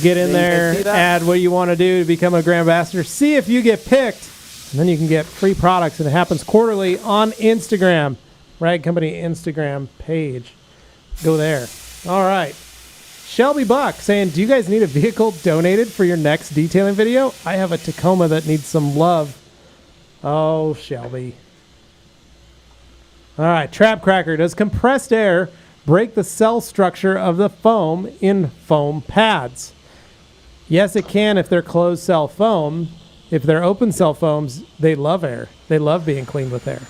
get in there, add what you want to do to become a Grand Ambassador, see if you get picked, and then you can get free products. And it happens quarterly on Instagram, Rag Company Instagram page. Go there. All right. Shelby Buck saying, do you guys need a vehicle donated for your next detailing video? I have a Tacoma that needs some love. Oh, Shelby. All right, Trap Cracker. Does compressed air break the cell structure of the foam in foam pads? Yes, it can if they're closed cell foam. If they're open cell foams, they love air. They love being cleaned with air.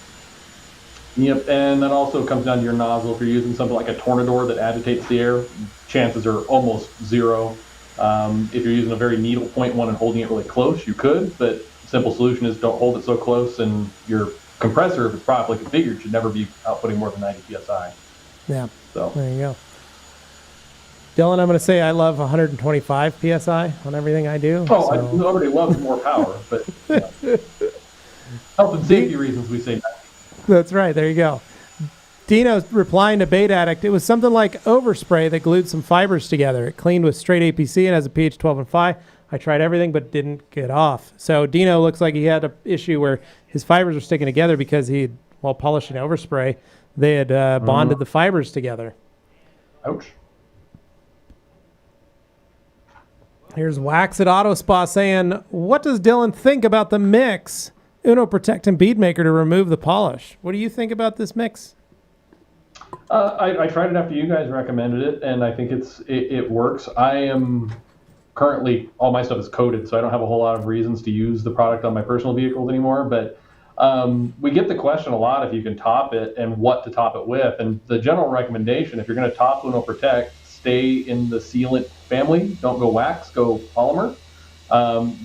Yep, and that also comes down to your nozzle. If you're using something like a Tornador that agitates the air, chances are almost zero. If you're using a very needle point one and holding it really close, you could, but simple solution is don't hold it so close, and your compressor, if it's properly configured, should never be outputting more than 90 psi. Yeah. So there you go. Dylan, I'm going to say I love 125 psi on everything I do. Oh, so. Nobody loves more power, but health and safety reasons we say that. That's right. There you go. Dino's replying to Bait Addict. It was something like overspray that glued some fibers together. It cleaned with straight APC and has a pH 12 and 5. I tried everything but didn't get off. So Dino looks like he had an issue where his fibers were sticking together because while polishing overspray, they had bonded the fibers together. Ouch. Here's Wax at Auto Spa saying, what does Dylan think about the mix Uno Protect and Bead Maker to remove the polish? What do you think about this mix? I tried it after you guys recommended it, and I think it works. I am currently, all my stuff is coated, so I don't have a whole lot of reasons to use the product on my personal vehicles anymore, but we get the question a lot if you can top it and what to top it with. And the general recommendation, if you're going to top Uno Protect, stay in the sealant family. Don't go wax, go polymer.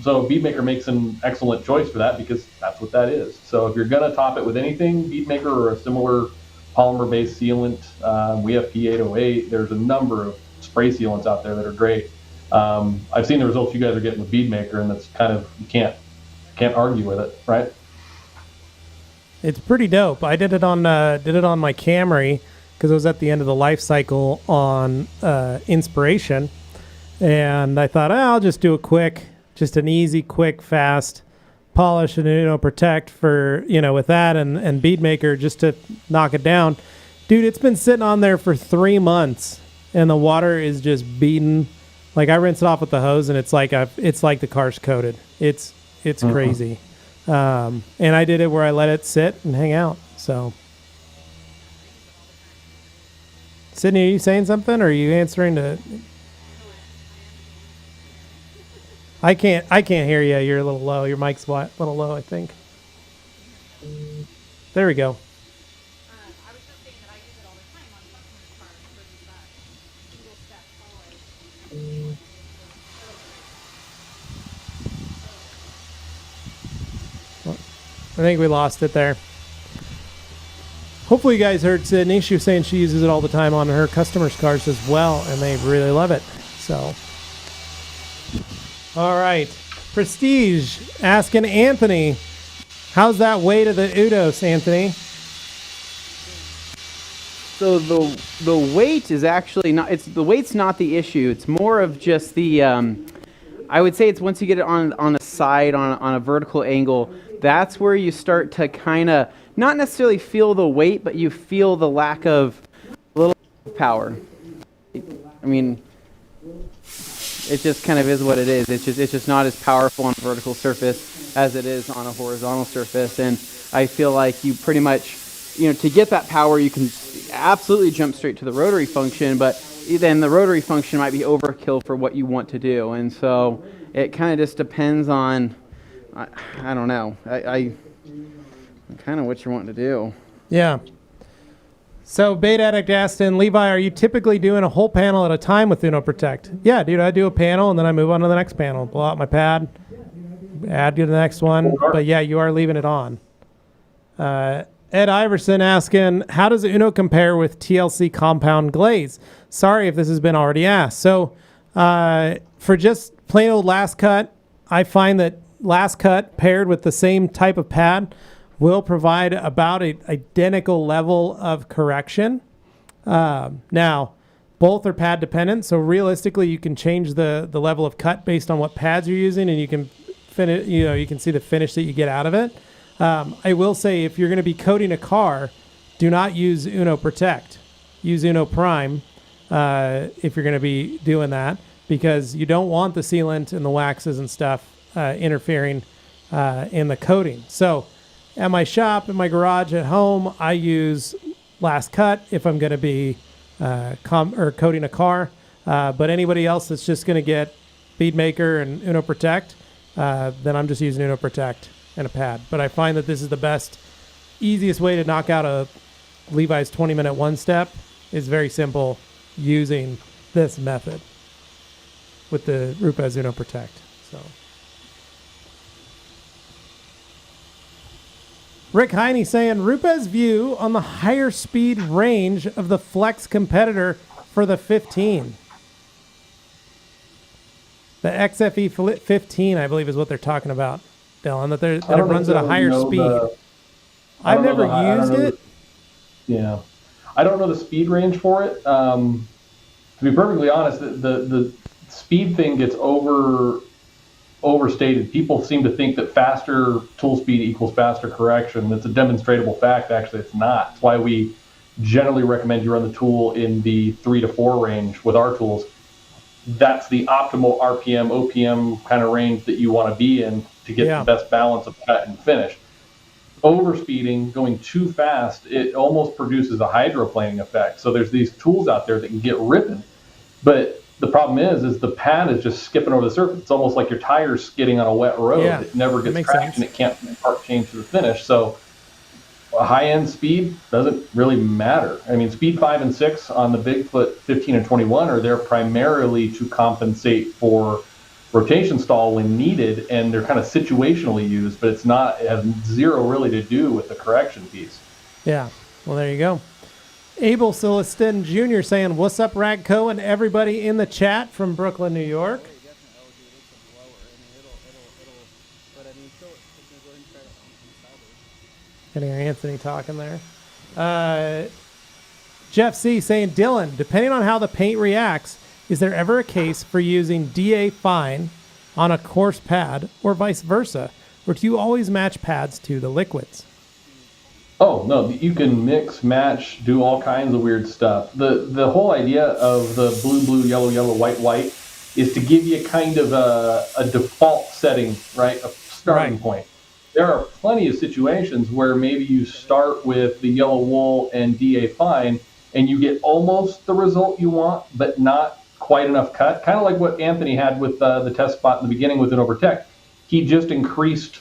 So Bead Maker makes an excellent choice for that because that's what that is. So if you're going to top it with anything, Bead Maker or a similar polymer-based sealant, we have P808. There's a number of spray sealants out there that are great. I've seen the results you guys are getting with Bead Maker, and that's kind of, you can't argue with it, right? It's pretty dope. I did it on my Camry because I was at the end of the life cycle on Inspiration, and I thought, I'll just do just an easy, quick, fast polish and protect for with that and Bead Maker just to knock it down. Dude, it's been sitting on there for 3 months, and the water is just beating. Like I rinse it off with the hose, and it's like the car's coated. It's crazy. And I did it where I let it sit and hang out. So, Sydney, are you saying something, or are you answering to? I can't hear you. You're a little low. Your mic's a little low, I think. There we go. I was just saying that I use it all the time on customers' cars versus that single step polish. I think we lost it there. Hopefully you guys heard Sydney. She was saying she uses it all the time on her customers' cars as well, and they really love it. So, all right. Prestige asking Anthony, how's that weight of the Udos, Anthony? So the weight is actually not. The weight's not the issue. It's more of just the. I would say it's once you get it on a side on a vertical angle. That's where you start to kind of not necessarily feel the weight, but you feel the lack of a little power. I mean, it just kind of is what it is. It's just not as powerful on a vertical surface as it is on a horizontal surface. And I feel like you pretty much, to get that power, you can absolutely jump straight to the rotary function, but then the rotary function might be overkill for what you want to do. And so it kind of just depends on, I don't know, I kind of what you're wanting to do. Yeah. So Bait Addict asked in, Levi, are you typically doing a whole panel at a time with Uno Protect? Yeah, dude, I do a panel and then I move on to the next panel. Blow out my pad, add to the next one. But yeah, you are leaving it on. Ed Iverson asking, how does Uno compare with TLC Compound Glaze? Sorry if this has been already asked. So for just plain old last cut, I find that last cut paired with the same type of pad will provide about an identical level of correction. Now, both are pad dependent, so realistically, you can change the level of cut based on what pads you're using, and you can finish. You can see the finish that you get out of it. I will say, if you're going to be coating a car, do not use Uno Protect. Use Uno Prime if you're going to be doing that, because you don't want the sealant and the waxes and stuff interfering in the coating. So at my shop, in my garage, at home, I use last cut if I'm going to be coating a car. But anybody else that's just going to get Bead Maker and Uno Protect, then I'm just using Uno Protect and a pad. But I find that this is the best, easiest way to knock out a Levi's 20-minute one-step is very simple using this method with the Rupes Uno Protect. So. Rick Heine saying, Rupes view on the higher speed range of the Flex competitor for the 15. The XFE 15, I believe, is what they're talking about, Dylan, that it runs at a higher speed. I've never used it. Yeah. I don't know the speed range for it. To be perfectly honest, the speed thing gets overstated. People seem to think that faster tool speed equals faster correction. That's a demonstrable fact. Actually, it's not. That's why we generally recommend you run the tool in the 3 to 4 range with our tools. That's the optimal RPM, OPM kind of range that you want to be in to get the best balance of cut and finish. Overspeeding, going too fast, it almost produces a hydroplaning effect. So there's these tools out there that can get ripping, but the problem is the pad is just skipping over the surface. It's almost like your tire's skidding on a wet road. Yeah, it never gets traction. It can't part change to the finish. So a high-end speed doesn't really matter. I mean, speed 5 and 6 on the Bigfoot 15 and 21 are there primarily to compensate for rotation stall when needed, and they're kind of situationally used, but it has zero really to do with the correction piece. Yeah, well, there you go. Abel Celestin Jr. saying, what's up, Ragco, and everybody in the chat from Brooklyn, New York. Can hear Anthony talking there. Jeff C. saying, Dylan, depending on how the paint reacts, is there ever a case for using DA fine on a coarse pad or vice versa? Or do you always match pads to the liquids? Oh, no, you can mix, match, do all kinds of weird stuff. The whole idea of the blue, yellow, white is to give you kind of a default setting, right? A starting point. There are plenty of situations where maybe you start with the yellow wool and DA fine and you get almost the result you want, but not quite enough cut. Kind of like what Anthony had with the test spot in the beginning with Uno Protect. He just increased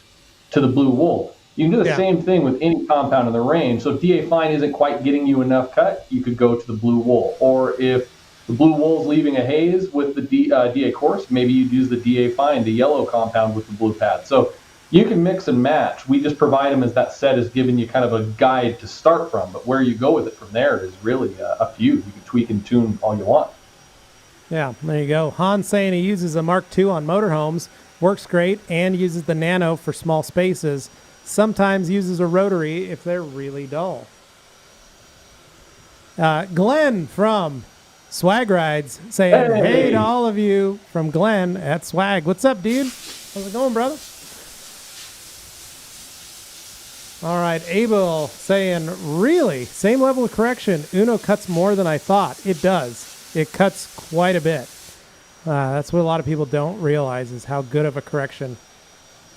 to the blue wool. You can do the same thing with any compound in the range. So if DA fine isn't quite getting you enough cut, you could go to the blue wool. Or if the blue wool is leaving a haze with the DA coarse, maybe you'd use the DA fine, the yellow compound with the blue pad. So you can mix and match. We just provide them as that set is giving you kind of a guide to start from. But where you go with it from there is really a few. You can tweak and tune all you want. Yeah, there you go. Han's saying he uses a Mark II on motorhomes, works great, and uses the Nano for small spaces. Sometimes uses a rotary if they're really dull. Glenn from Swag Rides saying, hey to all of you from Glenn at Swag. What's up, dude? How's it going, brother? All right, Abel saying, really? Same level of correction. Uno cuts more than I thought. It does. It cuts quite a bit. That's what a lot of people don't realize is how good of a correction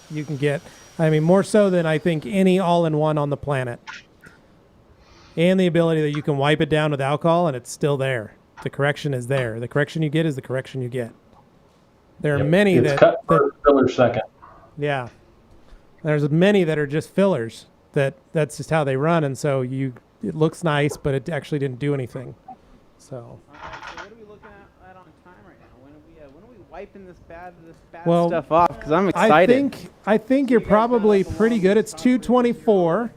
you can get. I mean, more so than I think any all-in-one on the planet. And the ability that you can wipe it down with alcohol and it's still there. the correction is there. The correction you get is the correction you get. There are Yep. many It's that, cut first, filler second. yeah. There's many that are just fillers. That's just how they run, and so it looks nice, but it actually didn't do anything. So. All right, so what are we looking at on time right now? When are we wiping this bad Well, stuff off? Because I'm excited. I think you're probably pretty good. It's 224.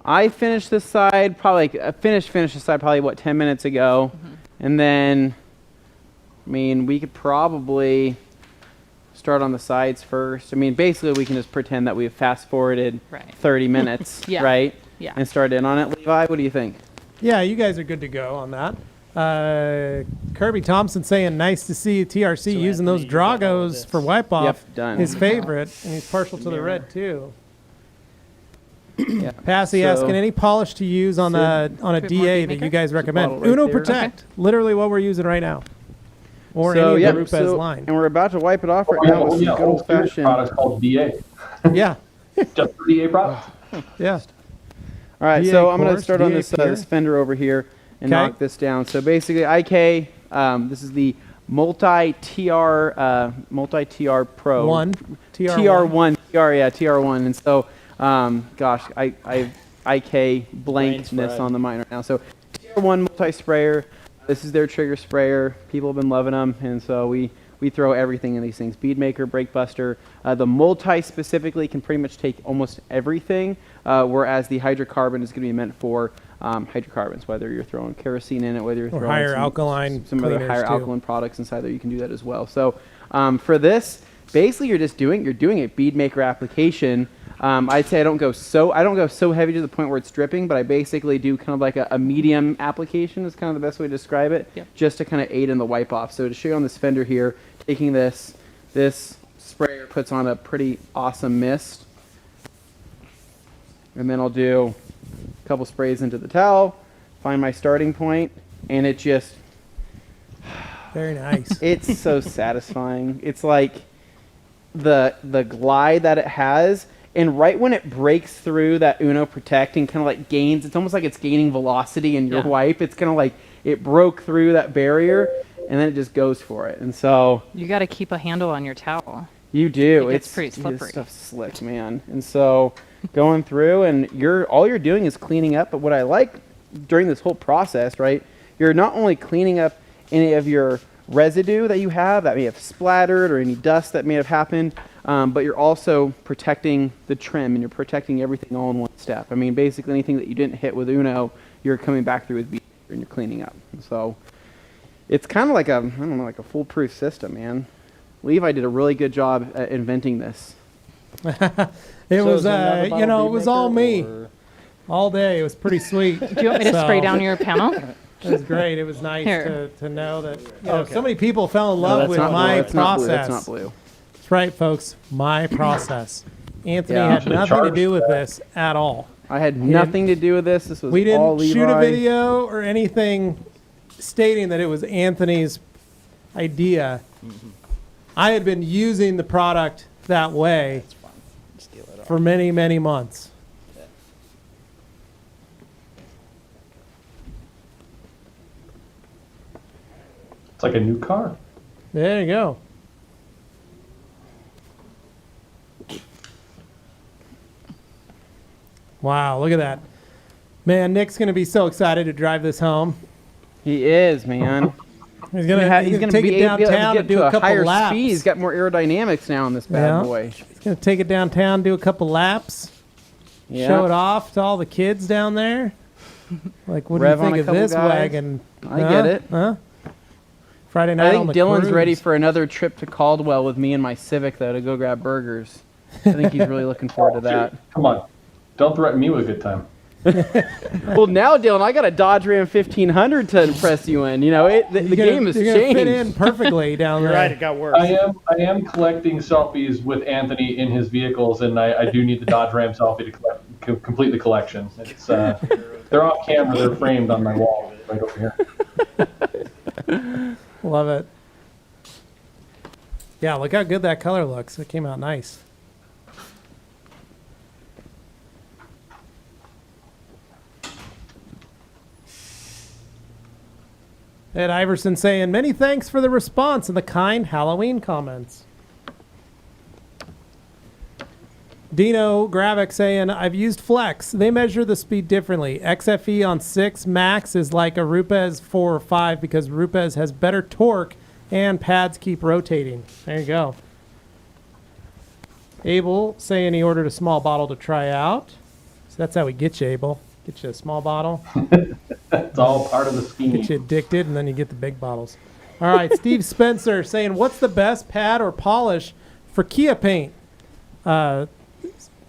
I finished this side probably finished this side probably what 10 minutes ago, and then I mean we could probably start on the sides first. I mean basically we can just pretend that we've fast forwarded Right. 30 minutes, Yeah. right? Yeah. And start in on it. Levi, what do you think? Yeah, you guys are good to go on that. Kirby Thompson saying nice to see TRC So using those Anthony, you got all of Dragos this. for wipe off. Yep, done. His favorite, and he's partial to the Mirror. red too. Yeah. Passy So- asking any polish to use on Sid, a Put more DA Bead that you maker? guys recommend. bottle right Uno there. Protect, literally what we're using right now, or So, any yeah, of the Rupes so- line. And we're about to wipe it off right Oh, now with yeah, some good whole series of old-fashioned. products called DA. Yeah, Just for DA products. yeah. All right, DA so I'm going to course, start on DA this pier. this fender over here and Okay. knock this down. So basically, IK, this is the multi-TR Pro. One TR1, TR1. And so, gosh, I IK blankness spread. on the mine right now. So TR1 multi-sprayer. This is their trigger sprayer. People have been loving them, and so we throw everything in these things. Bead maker, brake buster. The multi specifically can pretty much take almost everything, whereas the hydrocarbon is going to be meant for hydrocarbons, whether you're throwing kerosene in it, whether you're Or throwing higher alkaline some other cleaners, higher too. alkaline products inside there, you can do that as well. So for this, basically you're doing a bead maker application. I'd say I don't go so heavy to the point where it's dripping, but I basically do kind of like a medium application is kind of the best way to describe it, Yep. just to kind of aid in the wipe off. So to show you on this fender here, taking this sprayer puts on a pretty awesome mist, and then I'll do a couple sprays into the towel, find my starting point, and it just Very nice. it's so satisfying. It's like the glide that it has, and right when it breaks through that Uno Protect and kind of like gains, it's almost like it's gaining velocity in your Yeah. wipe. It's kind of like it broke through that barrier, and then it just goes for it. And so You got to keep a handle on your towel. you do. It gets It's pretty This slippery. stuff's slick, man. And so going through, and all you're doing is cleaning up. But what I like during this whole process, right? You're not only cleaning up any of your residue that you have that may have splattered or any dust that may have happened, but you're also protecting the trim and you're protecting everything all in one step. I mean, basically anything that you didn't hit with Uno, you're coming back through with Bead and you're cleaning up. And so it's kind of like like a foolproof system, man. Levi did a really good job at inventing this. It So was, is there another you bottle know, Bead it was maker, all me or- all day. It was pretty sweet. Do you want me to spray down your panel? It was great. It was nice Here. to know that so many people fell in No, love that's with not blue. my That's not blue. process. That's not blue. That's right, folks. My process. Anthony Yeah. had Should've nothing to charged do with that. this at all. I had nothing to do with this. This was We all didn't Levi. shoot a video or anything stating that it was Anthony's idea. I had been using the product that way Steal it off. for many, many months. It's like a new car. There you go. Wow, look at that. Man, Nick's going to be so excited to drive this home. He is, man. He's going to take it downtown to do a couple higher laps. speed. He's got more aerodynamics now on this bad Yeah. boy. He's going to take it downtown, do a couple laps, Yeah. show it off to all the kids down there. Like, what Rev do you on think a of couple this guys. wagon? I get it. Huh? Friday night I on think the Dylan's cruise. ready for another trip to Caldwell with me and my Civic, though, to go grab burgers. I think he's really looking forward to that. Come on. Don't threaten me with a good time. Well, now, Dylan, I got a Dodge Ram 1500 to impress you in. You know, the You're game has you're gonna changed. fit in perfectly down You're there. right, it got worse. I am collecting selfies with Anthony in his vehicles, and I do need the Dodge Ram selfie to complete the collection. It's they're off camera, they're framed on my wall right over here. Love it. Yeah, look how good that color looks. It came out nice. Ed Iverson saying, many thanks for the response and the kind Halloween comments. Dino Gravik saying, I've used Flex. They measure the speed differently. XFE on 6 max is like a Rupes 4 or 5 because Rupes has better torque and pads keep rotating. There you go. Abel saying he ordered a small bottle to try out. So that's how we get you, Abel. Get you a small bottle. It's all part of the scheme. Get you addicted, and then you get the big bottles. All right, Steve Spencer saying, what's the best pad or polish for Kia paint?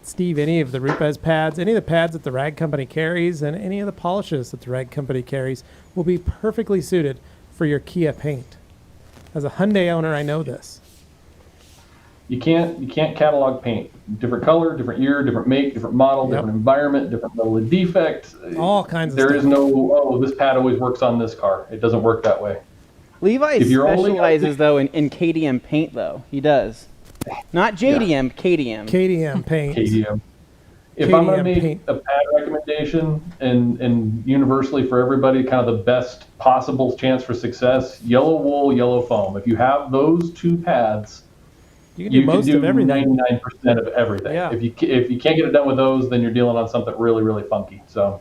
Steve, any of the Rupes pads, any of the pads that the rag company carries, and any of the polishes that the rag company carries will be perfectly suited for your Kia paint. As a Hyundai owner, I know this. You can't catalog paint. Different color, different year, different make, different model, different environment, different level of defect. All kinds of There stuff. is no, oh, this pad always works on this car. It doesn't work that way. Levi If you're only- specializes, though, in KDM paint, though. He does. Not JDM, KDM. KDM paint. KDM. If I'm going KDM to make paint. a pad recommendation and universally for everybody, kind of the best possible chance for success, yellow wool, yellow foam. If you have those two pads, You can do most of everything. 99% of everything. Yeah. If you can't get it done with those, then you're dealing on something really, really funky. So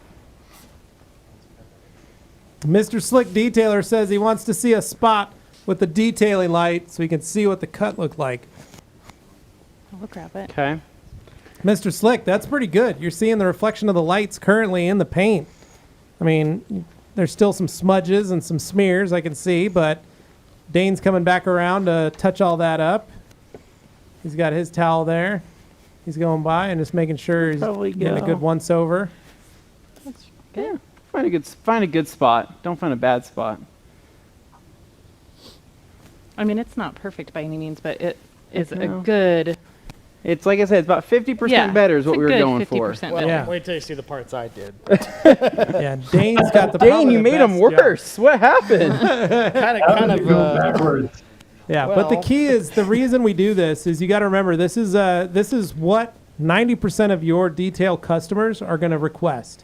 Mr. Slick Detailer says he wants to see a spot with the detailing light so he can see what the cut looked like. I'll grab it. Okay. Mr. Slick, that's pretty good. You're seeing the reflection of the lights currently in the paint. I mean, there's still some smudges and some smears I can see, but Dane's coming back around to touch all that up. He's got his towel there. He's going by and just making sure he's Probably getting a go. good once over. Yeah. Find a good spot. Don't find a bad spot. I mean, it's not perfect by any means, but it is a No. good. It's like I said, it's about 50% Yeah, better is it's what a we were good going for. 50% Well, Yeah. wait till you see the parts I did. Yeah, Dane's got the Dane, probably you the made them best job. worse. What happened? kind of. go backwards. Yeah, but the Well- key is the reason we do this is you got to remember this is what 90% of your detail customers are going to request.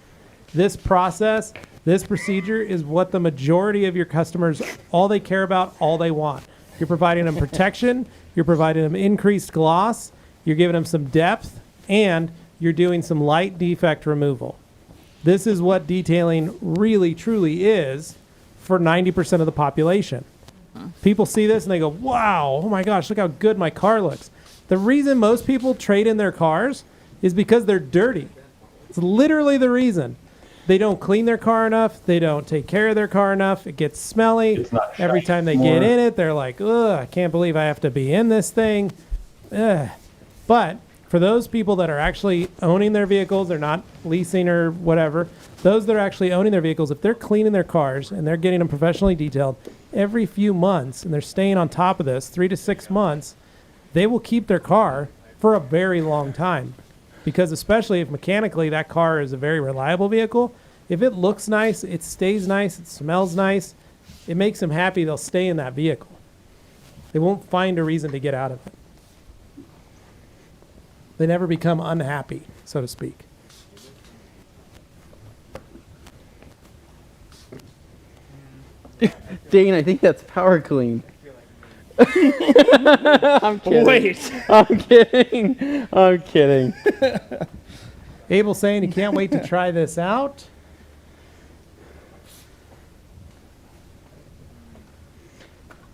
This process, this procedure is what the majority of your customers all they care about, all they want. You're providing them protection, you're providing them increased gloss, you're giving them some depth, and you're doing some light defect removal. This is what detailing really truly is for 90% of the population. People see this and they go, wow, oh my gosh, look how good my car looks. The reason most people trade in their cars is because they're dirty. It's literally the reason. They don't clean their car enough. They don't take care of their car enough. It gets smelly. It's not Every shiny time they anymore. get in it, they're like, ugh, I can't believe I have to be in this thing. Ugh. But for those people that are actually owning their vehicles, they're not leasing or whatever, those that are actually owning their vehicles, if they're cleaning their cars and they're getting them professionally detailed every few months and they're staying on top of this 3 to 6 months, they will keep their car for a very long time. Because especially if mechanically that car is a very reliable vehicle, if it looks nice, it stays nice, it smells nice, it makes them happy, they'll stay in that vehicle. They won't find a reason to get out of it. They never become unhappy, so to speak. Dane, I think that's power clean. I'm kidding. Wait. I'm kidding. I'm kidding. Abel saying he can't wait to try this out.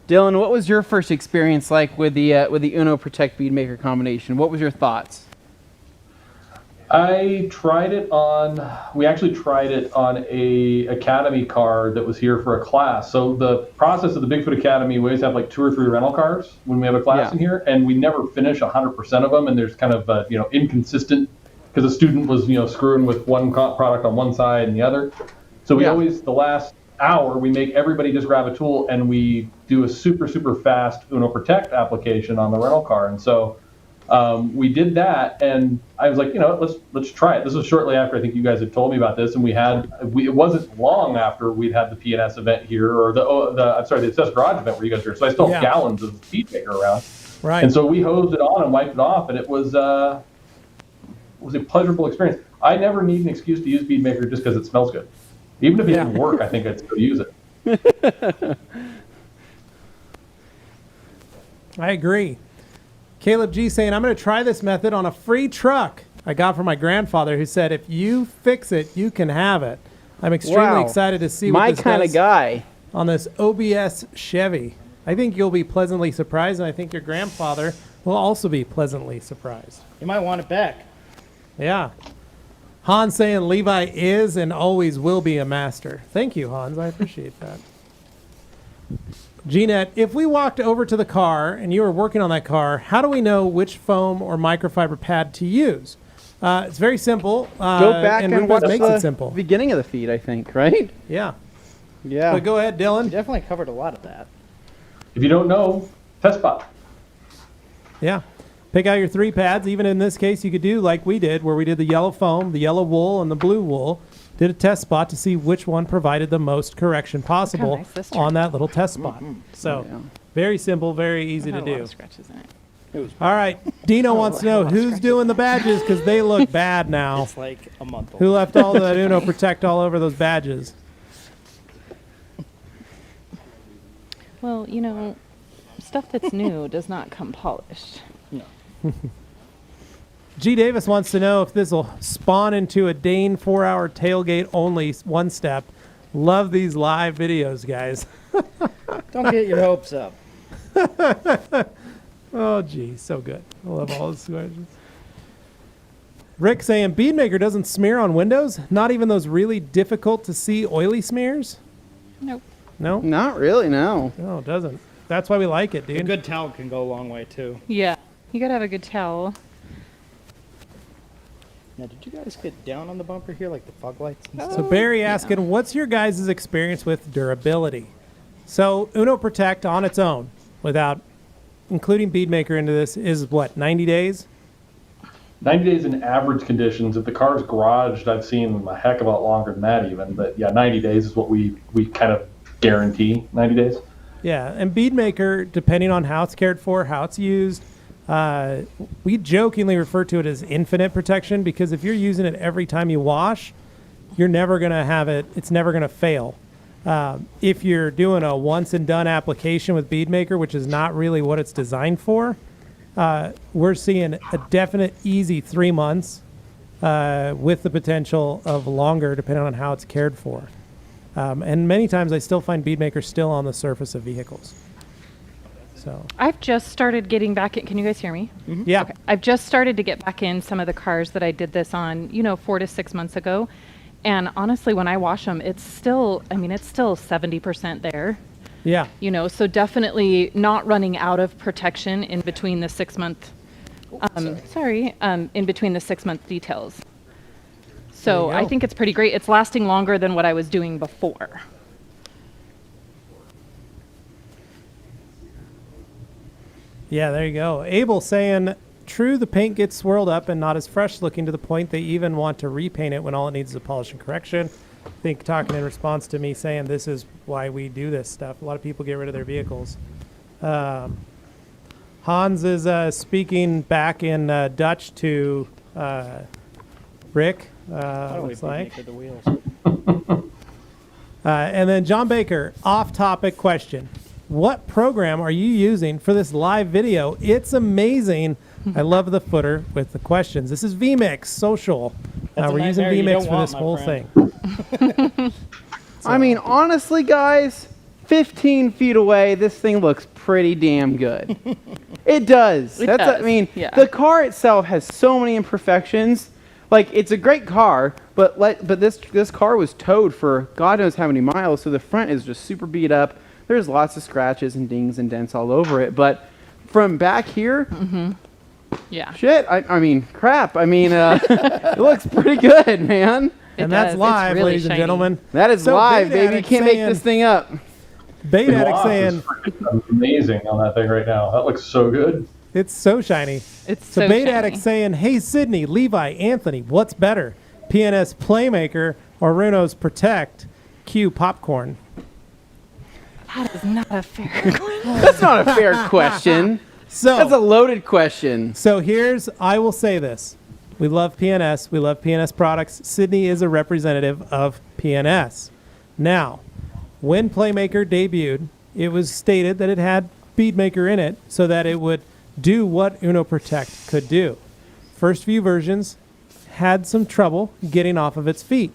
Dylan, what was your first experience like with the Uno Protect Bead Maker combination? What was your thoughts? I tried it on, we actually tried it on a Academy car that was here for a class. So the process of the Bigfoot Academy, we always have like 2 or 3 rental cars when we have a class Yeah. in here, and we never finish 100% of them, and there's kind of, inconsistent, because a student was, screwing with one product on one side and the other. So we Yeah. always, the last hour, we make everybody just grab a tool, and we do a super, super fast Uno Protect application on the rental car. And so we did that, and I was like, let's try it. This was shortly after I think you guys had told me about this, and it wasn't long after we'd had the P&S event here, or the Access Garage event where you guys were. So I still have Yeah. gallons of Bead Maker around, Right. and so we hosed it on and wiped it off, and it was a pleasurable experience. I never need an excuse to use Bead Maker just because it smells good. Even if it didn't work, I think I'd still use it. I agree. Caleb G saying, I'm going to try this method on a free truck I got from my grandfather, who said, if you fix it, you can have it. I'm extremely excited to see what My this kind of does guy. on this OBS Chevy. I think you'll be pleasantly surprised, and I think your grandfather will also be pleasantly surprised. You might want it back. Yeah. Hans saying Levi is and always will be a master. Thank you, Hans. I appreciate that. Jeanette, if we walked over to the car and you were working on that car, how do we know which foam or microfiber pad to use? It's very simple. Go back and Rupes watch makes the it simple. beginning of the feed, I think, right? Yeah. Yeah. But go ahead, We Dylan. definitely covered a lot of that. If you don't know, test spot. Yeah. Pick out your 3 pads. Even in this case, you could do like we did, where we did the yellow foam, the yellow wool, and the blue wool. Did a test spot to see which one provided the most correction possible nice this on that little test spot. So Yeah. very simple, very easy to Had a lot do. of scratches in it. All right. Dino wants to know who's doing the badges because they look bad now. It's like a month old. Who left all that Uno Protect all over those badges? Well, you know, stuff that's new does not come polished. G. Davis wants to know if this will spawn into a Dane 4-hour tailgate only one step. Love these live videos, guys. Don't get your hopes up. Oh, gee, so good. I love all those questions. Rick saying, Beadmaker doesn't smear on windows? Not even those really difficult to see oily smears? Nope. No? Not really, no. No, it doesn't. That's why we like it, A dude. good towel can go a long way, too. Yeah. You gotta have a good towel. Now, did you guys get down on the bumper here, like the fog lights and So stuff? Barry asking, what's your guys' experience with durability? So Uno Protect on its own, without including Beadmaker into this, is what, 90 days? 90 days in average conditions. If the car's garaged, I've seen a heck of a lot longer than that even. But yeah, 90 days is what we kind of guarantee, 90 days. Yeah, and Beadmaker, depending on how it's cared for, how it's used, we jokingly refer to it as infinite protection because if you're using it every time you wash, you're never going to have it, it's never going to fail. If you're doing a once and done application with Beadmaker, which is not really what it's designed for, we're seeing a definite easy 3 months with the potential of longer depending on how it's cared for. And many times I still find Beadmaker still on the surface of vehicles. So I've just started getting back in. Can you guys hear me? yeah, Okay. I've just started to get back in some of the cars that I did this on, 4 to 6 months ago. And honestly, when I wash them, it's still 70% there. yeah. So definitely not running out of protection in between the 6 month, in between the 6 month details. So There you I go. think it's pretty great. It's lasting longer than what I was doing before. Yeah, there you go. Abel saying, true, the paint gets swirled up and not as fresh looking to the point they even want to repaint it when all it needs is a polish and correction. I think talking in response to me saying this is why we do this stuff. A lot of people get rid of their vehicles. Hans is speaking back in Dutch to Rick, Why don't we looks like. Beadmaker the wheels? And then John Baker, off-topic question. What program are you using for this live video? It's amazing. I love the footer with the questions. This is vMix Social. That's a We're using nightmare you vMix don't for want, this my whole friend. thing. I mean, honestly, guys, 15 feet away, this thing looks pretty damn good. It does. It That's does, I mean, yeah. the car itself has so many imperfections. Like, it's a great car, but this car was towed for God knows how many miles, so the front is just super beat up. There's lots of scratches and dings and dents all over it, but from back here, Yeah. shit, I mean, crap. I mean, it looks pretty good, man. And It that's does. It's live, really ladies and shiny. gentlemen. That is So live, Bait baby. You Addict can't make saying- this thing up. Bait The Addict gloss saying is freaking amazing on that thing right now. That looks so good. it's so shiny. It's So so Bait shiny. Addict saying, hey, Sydney, Levi, Anthony, what's better? PNS Playmaker or Runo's Protect? Q Popcorn. That is not a fair question. That's not a fair question. So That's a loaded question. So I will say this. We love PNS. We love PNS products. Sydney is a representative of PNS. Now, when Playmaker debuted, it was stated that it had Beadmaker in it so that it would do what Uno Protect could do. First few versions had some trouble getting off of its feet.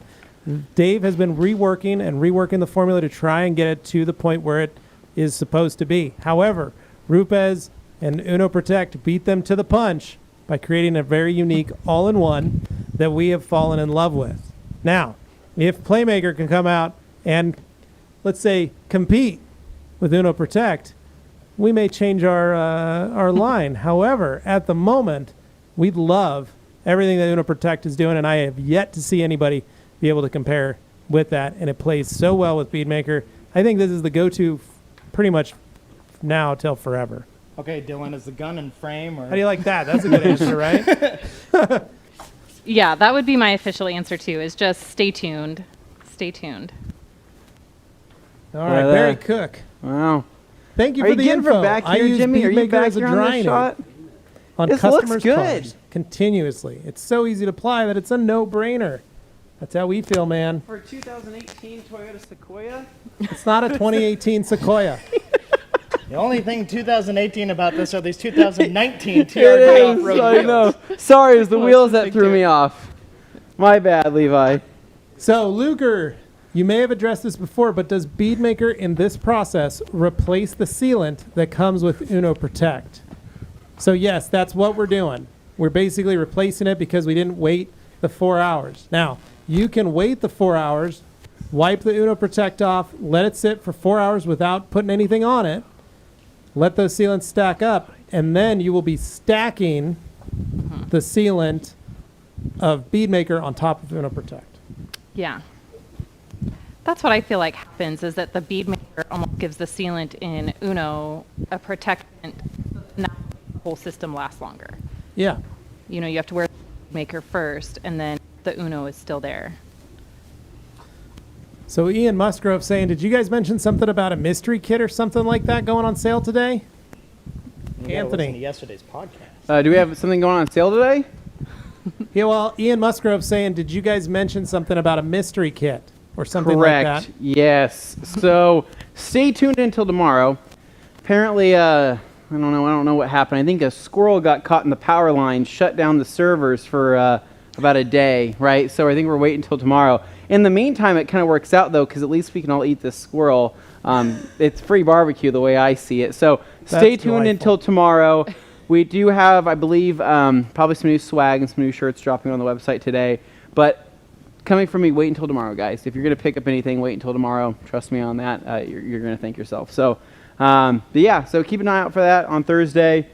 Dave has been reworking the formula to try and get it to the point where it is supposed to be. However, Rupes and Uno Protect beat them to the punch by creating a very unique all-in-one that we have fallen in love with. Now, if Playmaker can come out and, let's say, compete with Uno Protect, we may change our line. However, at the moment, we love everything that Uno Protect is doing, and I have yet to see anybody be able to compare with that, and it plays so well with Beadmaker. I think this is the go-to pretty much now till forever. Okay, Dylan, is the gun in frame? Or? How do you like that? That's a good answer, right? Yeah, that would be my official answer too, is just stay tuned. Stay tuned. All right, Barry Cook. Wow. Thank you Are for you the getting info. from back I here, use Jimmy? Are you Beadmaker back as a here on drying this shot? aid on This customers' looks good. cars continuously. It's so easy to apply that it's a no-brainer. That's how we feel, man. For 2018 Toyota Sequoia? It's not a 2018 Sequoia. The only thing 2018 about this are these 2019 It TRC is, off-road I wheels. know. Sorry, it was the wheels that threw me off. My bad, Levi. So, Luker, you may have addressed this before, but does Beadmaker in this process replace the sealant that comes with Uno Protect? So, yes, that's what we're doing. We're basically replacing it because we didn't wait the 4 hours. Now, you can wait the 4 hours, wipe the Uno Protect off, let it sit for 4 hours without putting anything on it, let those sealants stack up, and then you will be stacking the sealant of Beadmaker on top of Uno Protect. Yeah. That's what I feel like happens, is that the Beadmaker almost gives the sealant in Uno a protectant, not the whole system lasts longer. Yeah. You know, you have to wear the Beadmaker first, and then the Uno is still there. So Ian Musgrove saying, did you guys mention something about a mystery kit or something like that going on sale today? Anthony. Listen to yesterday's podcast. Do we have something going on sale today? Yeah, well, Ian Musgrove saying, did you guys mention something about a mystery kit or something Correct. like that? Yes. So stay tuned until tomorrow. Apparently, I don't know what happened. I think a squirrel got caught in the power line, shut down the servers for about a day, right? So I think we're waiting until tomorrow. In the meantime, it kind of works out, though, because at least we can all eat this squirrel. It's free barbecue the way I see it. So stay tuned until tomorrow. We do have, I believe, probably some new swag and some new shirts dropping on the website today. But coming from me, wait until tomorrow, guys. If you're going to pick up anything, wait until tomorrow. Trust me on that. You're going to thank yourself. So, but yeah, so keep an eye out for that on Thursday.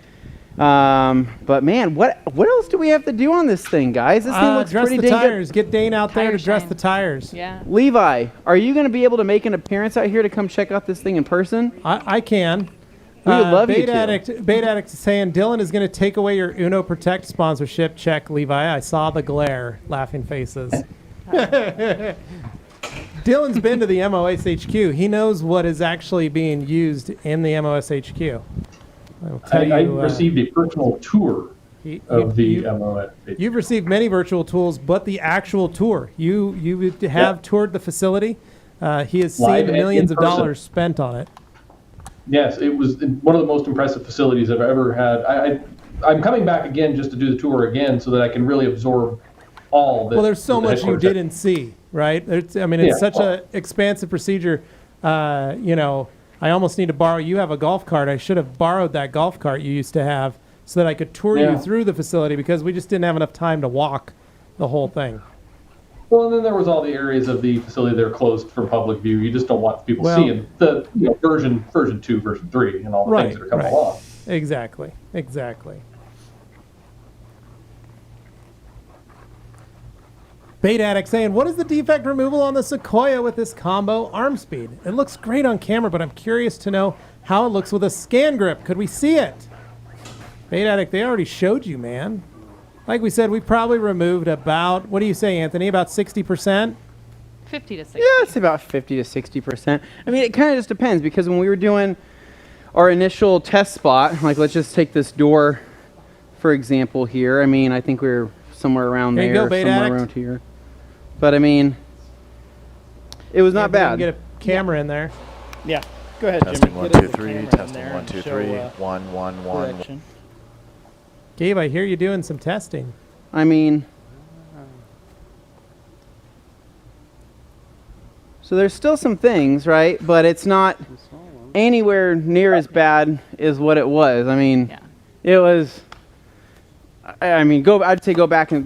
But man, what else do we have to do on this thing, guys? This thing looks dress pretty the dang tires. good. Get Dane out there Tire to dress shine. the tires. Yeah. Levi, are you going to be able to make an appearance out here to come check out this thing in person? I can. We would love you Bait to. Addict is saying, Dylan is going to take away your Uno Protect sponsorship. Check, Levi. I saw the glare. Laughing faces. Dylan's been to the MOSHQ. He knows what is actually being used in the MOSHQ. I received a personal tour of the MOS. You've received many virtual tools, but the actual tour. You have toured the facility. He has Live seen and millions in of person. dollars spent on it. Yes, it was one of the most impressive facilities I've ever had. I'm coming back again just to do the tour again so that I can really absorb all that. Well, there's so much you didn't see, right? It's such an expansive procedure. I almost need to borrow. You have a golf cart. I should have borrowed that golf cart you used to have so that I could tour you through the facility because we just didn't have enough time to walk the whole thing. Well, and then there was all the areas of the facility that are closed for public view. You just don't want people seeing the version 2, version 3, and all the things that are coming along. Exactly. Bait Addict saying, what is the defect removal on the Sequoia with this combo arm speed? It looks great on camera, but I'm curious to know how it looks with a scan grip. Could we see it? Bait Addict, they already showed you, man. Like we said, we probably removed about, what do you say, Anthony, about 60%? 50 to 60. Yeah, it's about 50 to 60%. I mean, it kind of just depends because when we were doing our initial test spot, like let's just take this door, for example, here. I mean, I think we were somewhere around There you there, go, Bait somewhere Addict. around here. But I mean, it was not bad. camera in there. Yeah. Go ahead, Testing Jimmy. 1 Get 2 the 3. camera in Testing there 1 and 2 show, 3. 1 1 1. direction. Gabe, I hear you doing some testing. I mean, so there's still some things, right? But it's not anywhere near as bad as what it was. I mean, Yeah. it was. I mean, I'd say go back through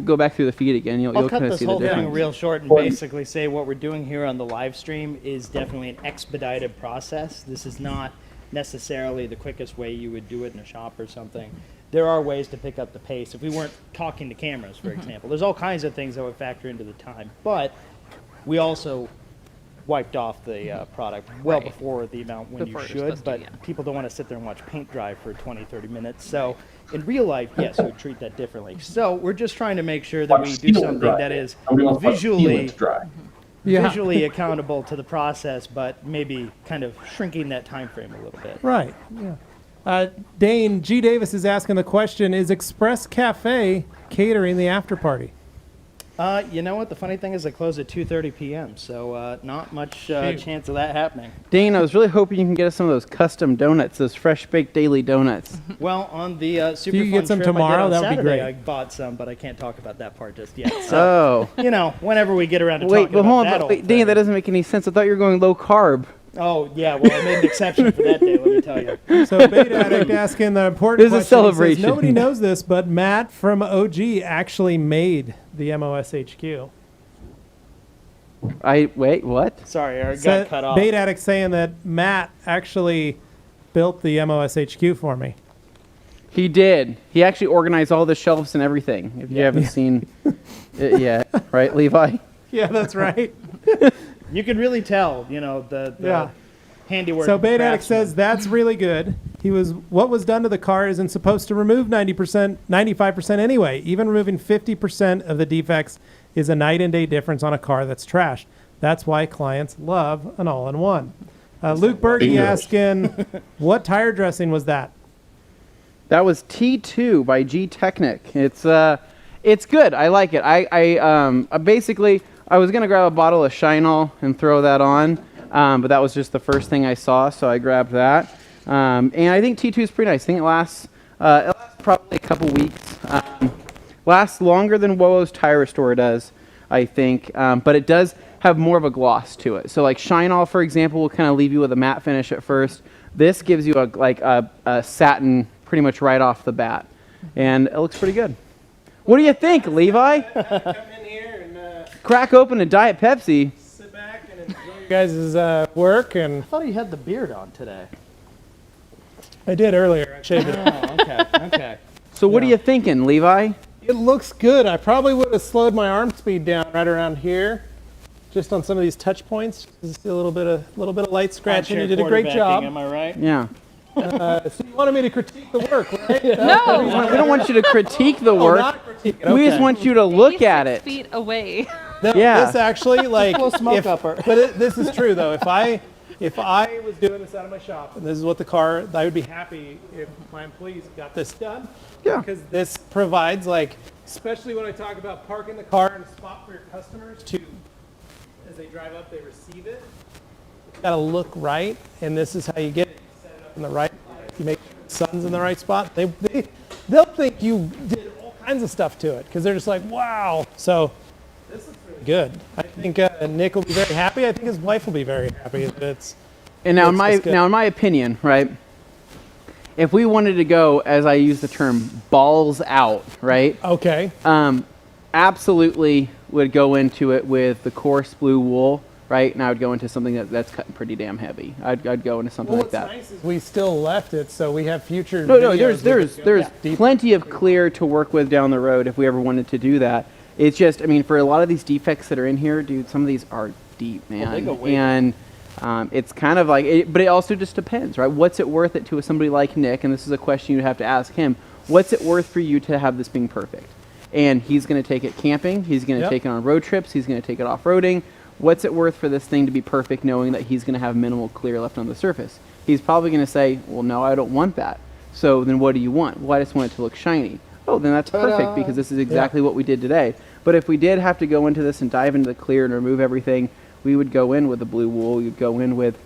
the feed again. You'll I'll cut kind of this see the whole thing difference. real short and basically say what we're doing here on the live stream is definitely an expedited process. This is not necessarily the quickest way you would do it in a shop or something. There are ways to pick up the pace. If we weren't talking to cameras, for example, there's all kinds of things that would factor into the time. But we also wiped off the product well Right. before the amount when Before you you're supposed should, to, but yeah. people don't want to sit there and watch paint dry for 20, 30 minutes. So in real life, yes, we would treat that differently. So we're just trying to make sure that Watch we do sealant something dry. that is Nobody wants to watch visually sealant dry. Yeah. visually accountable to the process, but maybe kind of shrinking that time frame a little bit. Right. Yeah. Dane G. Davis is asking the question: is Express Cafe catering the after party? You know what? The funny thing is, they close at 2:30 p.m., so not much chance of that happening. Dane, I was really hoping you can get us some of those custom donuts, those fresh baked daily donuts. Well, on the super you fun get some trip I did tomorrow, on that would be Saturday, great. I bought some, but I can't talk about that part just yet. So, Oh, whenever we get around to wait, talking but about hold that on, old wait, thing. Dane, that doesn't make any sense. I thought you were going low carb. Oh, yeah, well, I made an exception for that day, let me tell you. So Bait Addict asking the important This is a question. He says, celebration. nobody knows this, but Matt from OG actually made the MOSHQ. Wait, what? Sorry, I So got cut off. Bait Addict saying that Matt actually built the MOSHQ for me. He did. He actually organized all the shelves and everything. If you haven't seen it yet, right, Levi? Yeah, that's right. You can really tell, the Yeah. handiwork. So of the Bait Addict craftsman. says that's really good. What was done to the car isn't supposed to remove 90%, 95% anyway. Even removing 50% of the defects is a night and day difference on a car that's trashed. That's why clients love an all-in-one. Luke Berge Bingo. asking, what tire dressing was that? That was T2 by G Technic. It's good. I like it. I basically I was gonna grab a bottle of Shine-All and throw that on, but that was just the first thing I saw, so I grabbed that. And I think T2 is pretty nice. I think it lasts probably a couple weeks. Lasts longer than Wowo's Tire Restore does, I think, but it does have more of a gloss to it. So like Shine-All, for example, will kind of leave you with a matte finish at first. This gives you a satin pretty much right off the bat, and it looks pretty good. What do you think, Levi? Come in here and Crack open a Diet Pepsi. sit back and enjoy your guys' work. And I thought he had the beard on today. I did earlier. I shaved it. Oh, okay. So what are you thinking, Levi? It looks good. I probably would have slowed my arm speed down right around here, just on some of these touch points. Just a little bit of light scratching. You did a great job. Am I right? Yeah. So you wanted me to critique the work, right? No, We don't want you to critique the work. Not critique it. We just Okay. want you to look Stay at 6 it. feet away. No, Yeah. This actually, like, Little smoke upper. but this is true though. If I was doing this out of my shop and this is what the car, I would be happy if my employees got this done. Yeah. Because this provides, like, especially when I talk about parking the car in a spot for your customers to, as they drive up, they receive it. It's got to look right, and this is how you get it. You set it up in the right place. You make sure the sun's in the right spot. They'll think you did all kinds of stuff to it because they're just like, wow. So this looks really good. I think Nick will be very happy. I think his wife will be very happy. And now, It's good. in my opinion, right? If we wanted to go, as I use the term, balls out, right? Okay. Absolutely would go into it with the coarse blue wool, right? And I would go into something that's cutting pretty damn heavy. I'd go into something Well, like what's that. nice is we still left it, so we have future. No, videos there's we can go deep. plenty of clear to work with down the road if we ever wanted to do that. It's just, I mean, for a lot of these defects that are in here, dude, some of these are deep, man. they go way And it's kind of like, but it also just depends, right? What's it worth it to somebody like Nick? And this is a question you'd have to ask him. What's it worth for you to have this being perfect? And he's going to take it camping. He's going to Yep. take it on road trips. He's going to take it off-roading. What's it worth for this thing to be perfect knowing that he's going to have minimal clear left on the surface? He's probably going to say, well, no, I don't want that. So then what do you want? Well, I just want it to look shiny. Oh, then that's perfect because this is exactly what we did today. But if we did have to go into this and dive into the clear and remove everything, we would go in with the blue wool. You'd go in with,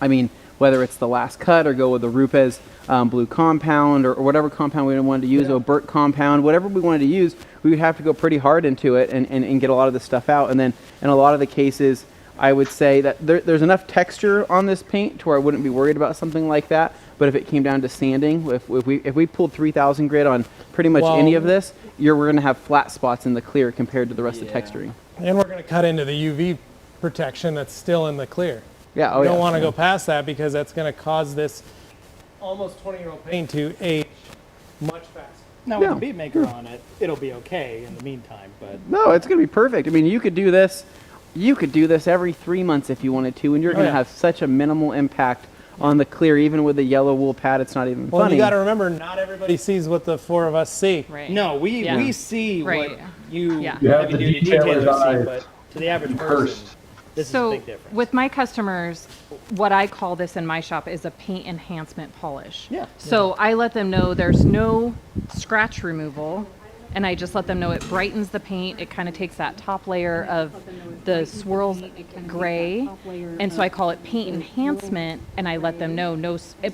I mean, whether it's the last cut or go with the Rupes blue compound or whatever compound we wanted to use, or burnt compound, whatever we wanted to use, we would have to go pretty hard into it and get a lot of this stuff out. And then in a lot of the cases, I would say that there's enough texture on this paint to where I wouldn't be worried about something like that. But if it came down to sanding, if we pulled 3000 grit on pretty much any of this, we're going to have flat spots in the clear compared to the rest of texturing. And we're going to cut into the UV protection that's still in the clear. Yeah, You don't want to go past that because that's going to cause this almost 20-year-old paint to age much faster. Now with the bead maker on it, it'll be okay in the meantime, but no, it's going to be perfect. I mean, you could do this every 3 months if you wanted to, and you're going to have such a minimal impact on the clear. Even with the yellow wool pad, it's not even funny. You got to remember, not everybody sees what the four of us see. Right. no, we see what you Yeah. You have heavy the duty detailer's detailers see, eyes but to the average person, this is a So big difference. with my customers, what I call this in my shop is a paint enhancement polish. Yeah. So I let them know there's no scratch removal, and I just let them know it brightens the paint. It kind of takes that top layer of the swirls gray, and so I call it paint enhancement, and I let them know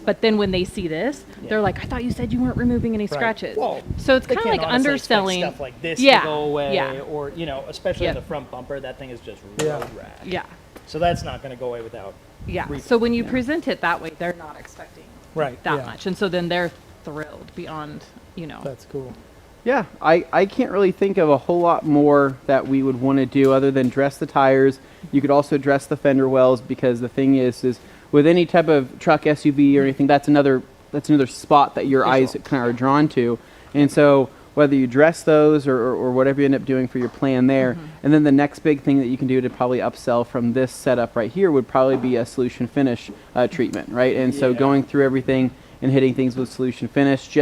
but then when they see this, they're like, I thought you said you weren't removing any scratches. Well, So it's they kind of can't like honestly expect underselling. stuff like this Yeah, to go away, yeah. or especially Yeah. in the front bumper, that thing is just Yeah. road rash. Yeah, So that's not going to go away without. yeah. So when you present it that way, they're not expecting Right. that yeah. much, and so then they're thrilled beyond, That's cool. Yeah, I can't really think of a whole lot more that we would want to do other than dress the tires. You could also dress the fender wells, because the thing is with any type of truck, SUV, or anything, that's another spot that your eyes kind of are drawn to. And so whether you dress those or whatever you end up doing for your plan there, and then the next big thing that you can do to probably upsell from this setup right here would probably be a solution finish treatment, right? And so going through everything and hitting things with solution finish,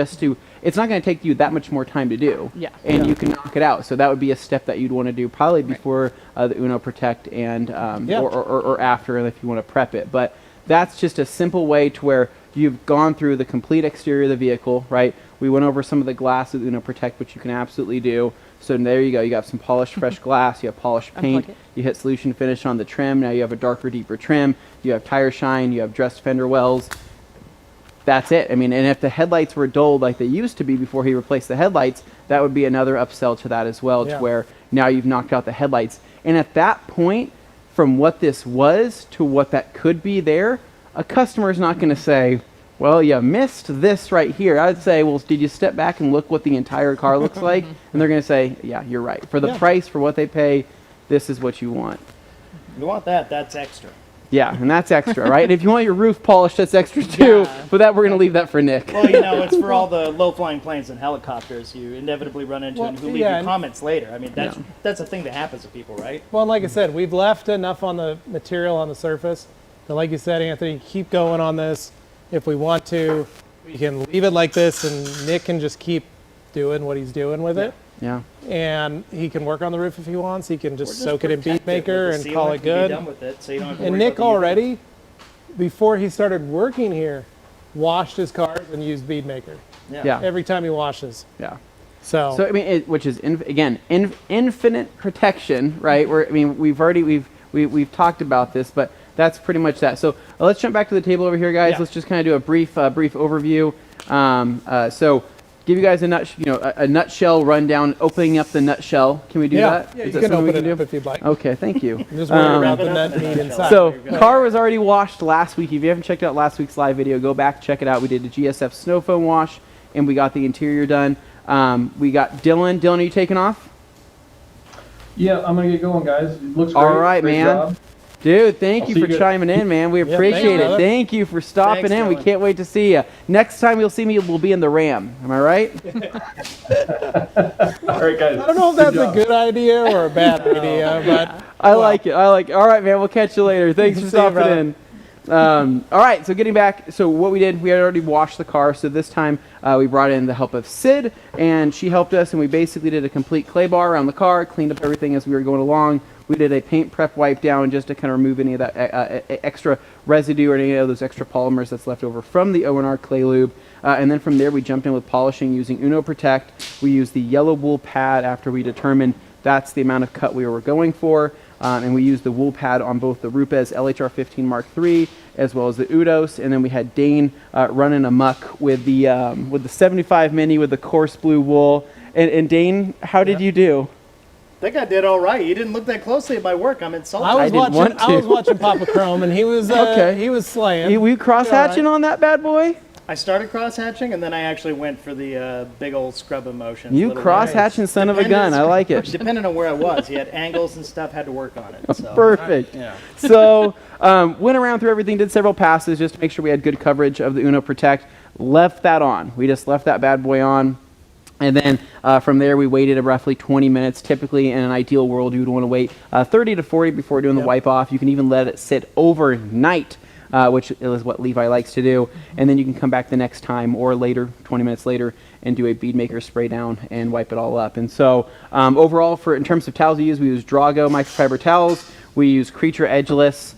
it's not going to take you that much more time to do. Yeah. And you can knock it out. So that would be a step that you'd want to do probably before the Uno Protect and or after if you want to prep it. But that's just a simple way to where you've gone through the complete exterior of the vehicle, right? We went over some of the glass with Uno Protect, which you can absolutely do. So there you go. You got some polished fresh glass. You have polished paint. Unplug it. You hit solution finish on the trim. Now you have a darker, deeper trim. You have tire shine. You have dressed fender wells. That's it. I mean, and if the headlights were dulled like they used to be before he replaced the headlights, that would be another upsell to that as well, to where now you've knocked out the headlights. And at that point, from what this was to what that could be there, a customer is not going to say, well, you missed this right here. I'd say, well, did you step back and look what the entire car looks like? And they're going to say, yeah, you're right. For the price, for what they pay, this is what you want. You want that? That's extra. Yeah, and that's extra, right? And if you want your roof polished, that's extra too. But that we're going to leave that for Nick. Well, it's for all the low-flying planes and helicopters you inevitably run into and who leave you comments later. I mean, that's a thing that happens to people, right? Well, and like I said, we've left enough on the material on the surface. But like you said, Anthony, keep going on this. If we want to, we can leave it like this, and Nick can just keep doing what he's doing with it. Yeah. And he can work on the roof if he wants. He can just Or soak it in protect Bead Maker with the and call sealant it good. Be done with it, so you don't have to And worry Nick about the UV. already, before he started working here, washed his cars and used Bead Maker Yeah. every time he washes. Yeah. So So I mean, which is infinite protection, right? We've talked about this, but that's pretty much that. So let's jump back to the table over here, guys. Yeah. Let's just kind of do a brief overview. So give you guys a nutshell rundown, opening up the nutshell. Can we do that? Yeah, Is you that can something we open it do? up if you'd like. Okay, thank you. Just worry about the nut meat inside. So, car was already washed last week. If you haven't checked out last week's live video, go back, check it out. We did a GSF snow foam wash, and we got the interior done. We got Dylan. Dylan, are you taking off? Yeah, I'm gonna get going, guys. It looks great. All right, Great man. job. Dude, thank I'll you see for you guys. chiming in, man. We thank appreciate you, it. brother. Thank you for stopping Thanks, in. We Dylan. can't wait to see you. Next time you'll see me, we'll be in the Ram. Am I right? All right, guys. I don't know if that's a job. good idea or a bad idea, but I like it. All right, man. We'll catch you later. Thanks for See you, stopping brother. in. All right, so getting back, so what we did, we had already washed the car, so this time we brought in the help of Sid, and she helped us, and we basically did a complete clay bar around the car, cleaned up everything as we were going along. We did a paint prep wipe down just to kind of remove any of that extra residue or any of those extra polymers that's left over from the O&R clay lube. And then from there, we jumped in with polishing using Uno Protect. We used the yellow wool pad after we determined that's the amount of cut we were going for. and we used the wool pad on both the Rupes LHR15 Mark III as well as the Udos, and then we had Dane running amok with the 75 Mini with the coarse blue wool. And Dane, how did you do? I think I did all right. You didn't look that closely at my work. I'm insulted. I didn't want to. I was watching Papa Chrome, and he was Okay. he was slaying. Were you cross-hatching on that bad boy? I started cross-hatching, and then I actually went for the big old scrub emotion. You cross-hatching son of a gun. I like it. Depending on where I was. He had angles and stuff, had to work on it. So. Perfect. Yeah. So went around through everything, did several passes just to make sure we had good coverage of the Uno Protect. Left that on. We just left that bad boy on. And then from there, we waited roughly 20 minutes. Typically, in an ideal world, you would want to wait 30 to 40 before doing the wipe off. You can even let it sit overnight, which is what Levi likes to do. And then you can come back the next time or later, 20 minutes later, and do a bead maker spray down and wipe it all up. And so overall, in terms of towels we use Drago microfiber towels. We use Creature Edgeless.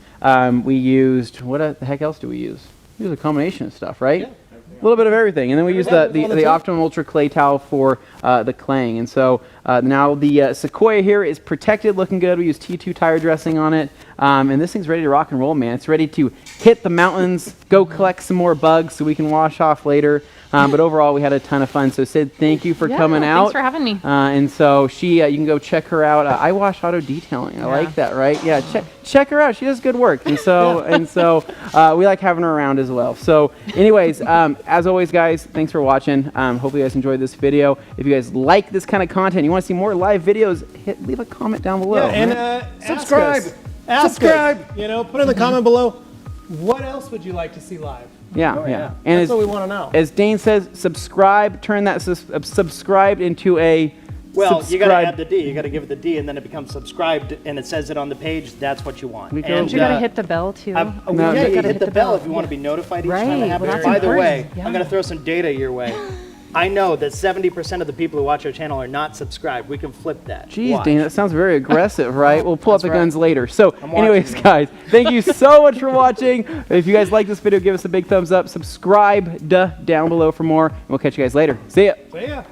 We used, what the heck else do we use? We use a combination of stuff, right? Yeah. A little bit of everything, and then we use the Optimum Ultra Clay Towel for the claying. And so now the Sequoia here is protected, looking good. We use T2 tire dressing on it, and this thing's ready to rock and roll, man. It's ready to hit the mountains, go collect some more bugs so we can wash off later. But overall, we had a ton of fun. So Sid, thank you for coming out. Thanks for having me. And so you can go check her out. I Wash Auto Detailing. I like that, right? Yeah, check her out. She does good work. And so we like having her around as well. So anyways, as always, guys, thanks for watching. Hope you guys enjoyed this video. If you guys like this kind of content, you want to see more live videos, leave a comment down below. Yeah, and Subscribe. Subscribe. You know, put in the comment below. What else would you like to see live? Yeah. And that's what we want to know. As Dane says, subscribe. Turn that subscribed into a Well, you got to add the D. You got to give it the D, and then it becomes subscribed, and it says it on the page. That's what you want. And you got to hit the bell too. You hit the bell if you want to be notified each time it happens. Well, that's By the way, important. I'm going to throw some data your way. I know that 70% of the people who watch our channel are not subscribed. We can flip that. Jeez, Watch. Dane, that sounds very aggressive, right? We'll pull up the right. guns later. So, anyways, watching. guys, thank you so much for watching. If you guys like this video, give us a big thumbs up. Subscribe down below for more, and we'll catch you guys later. See ya. See ya.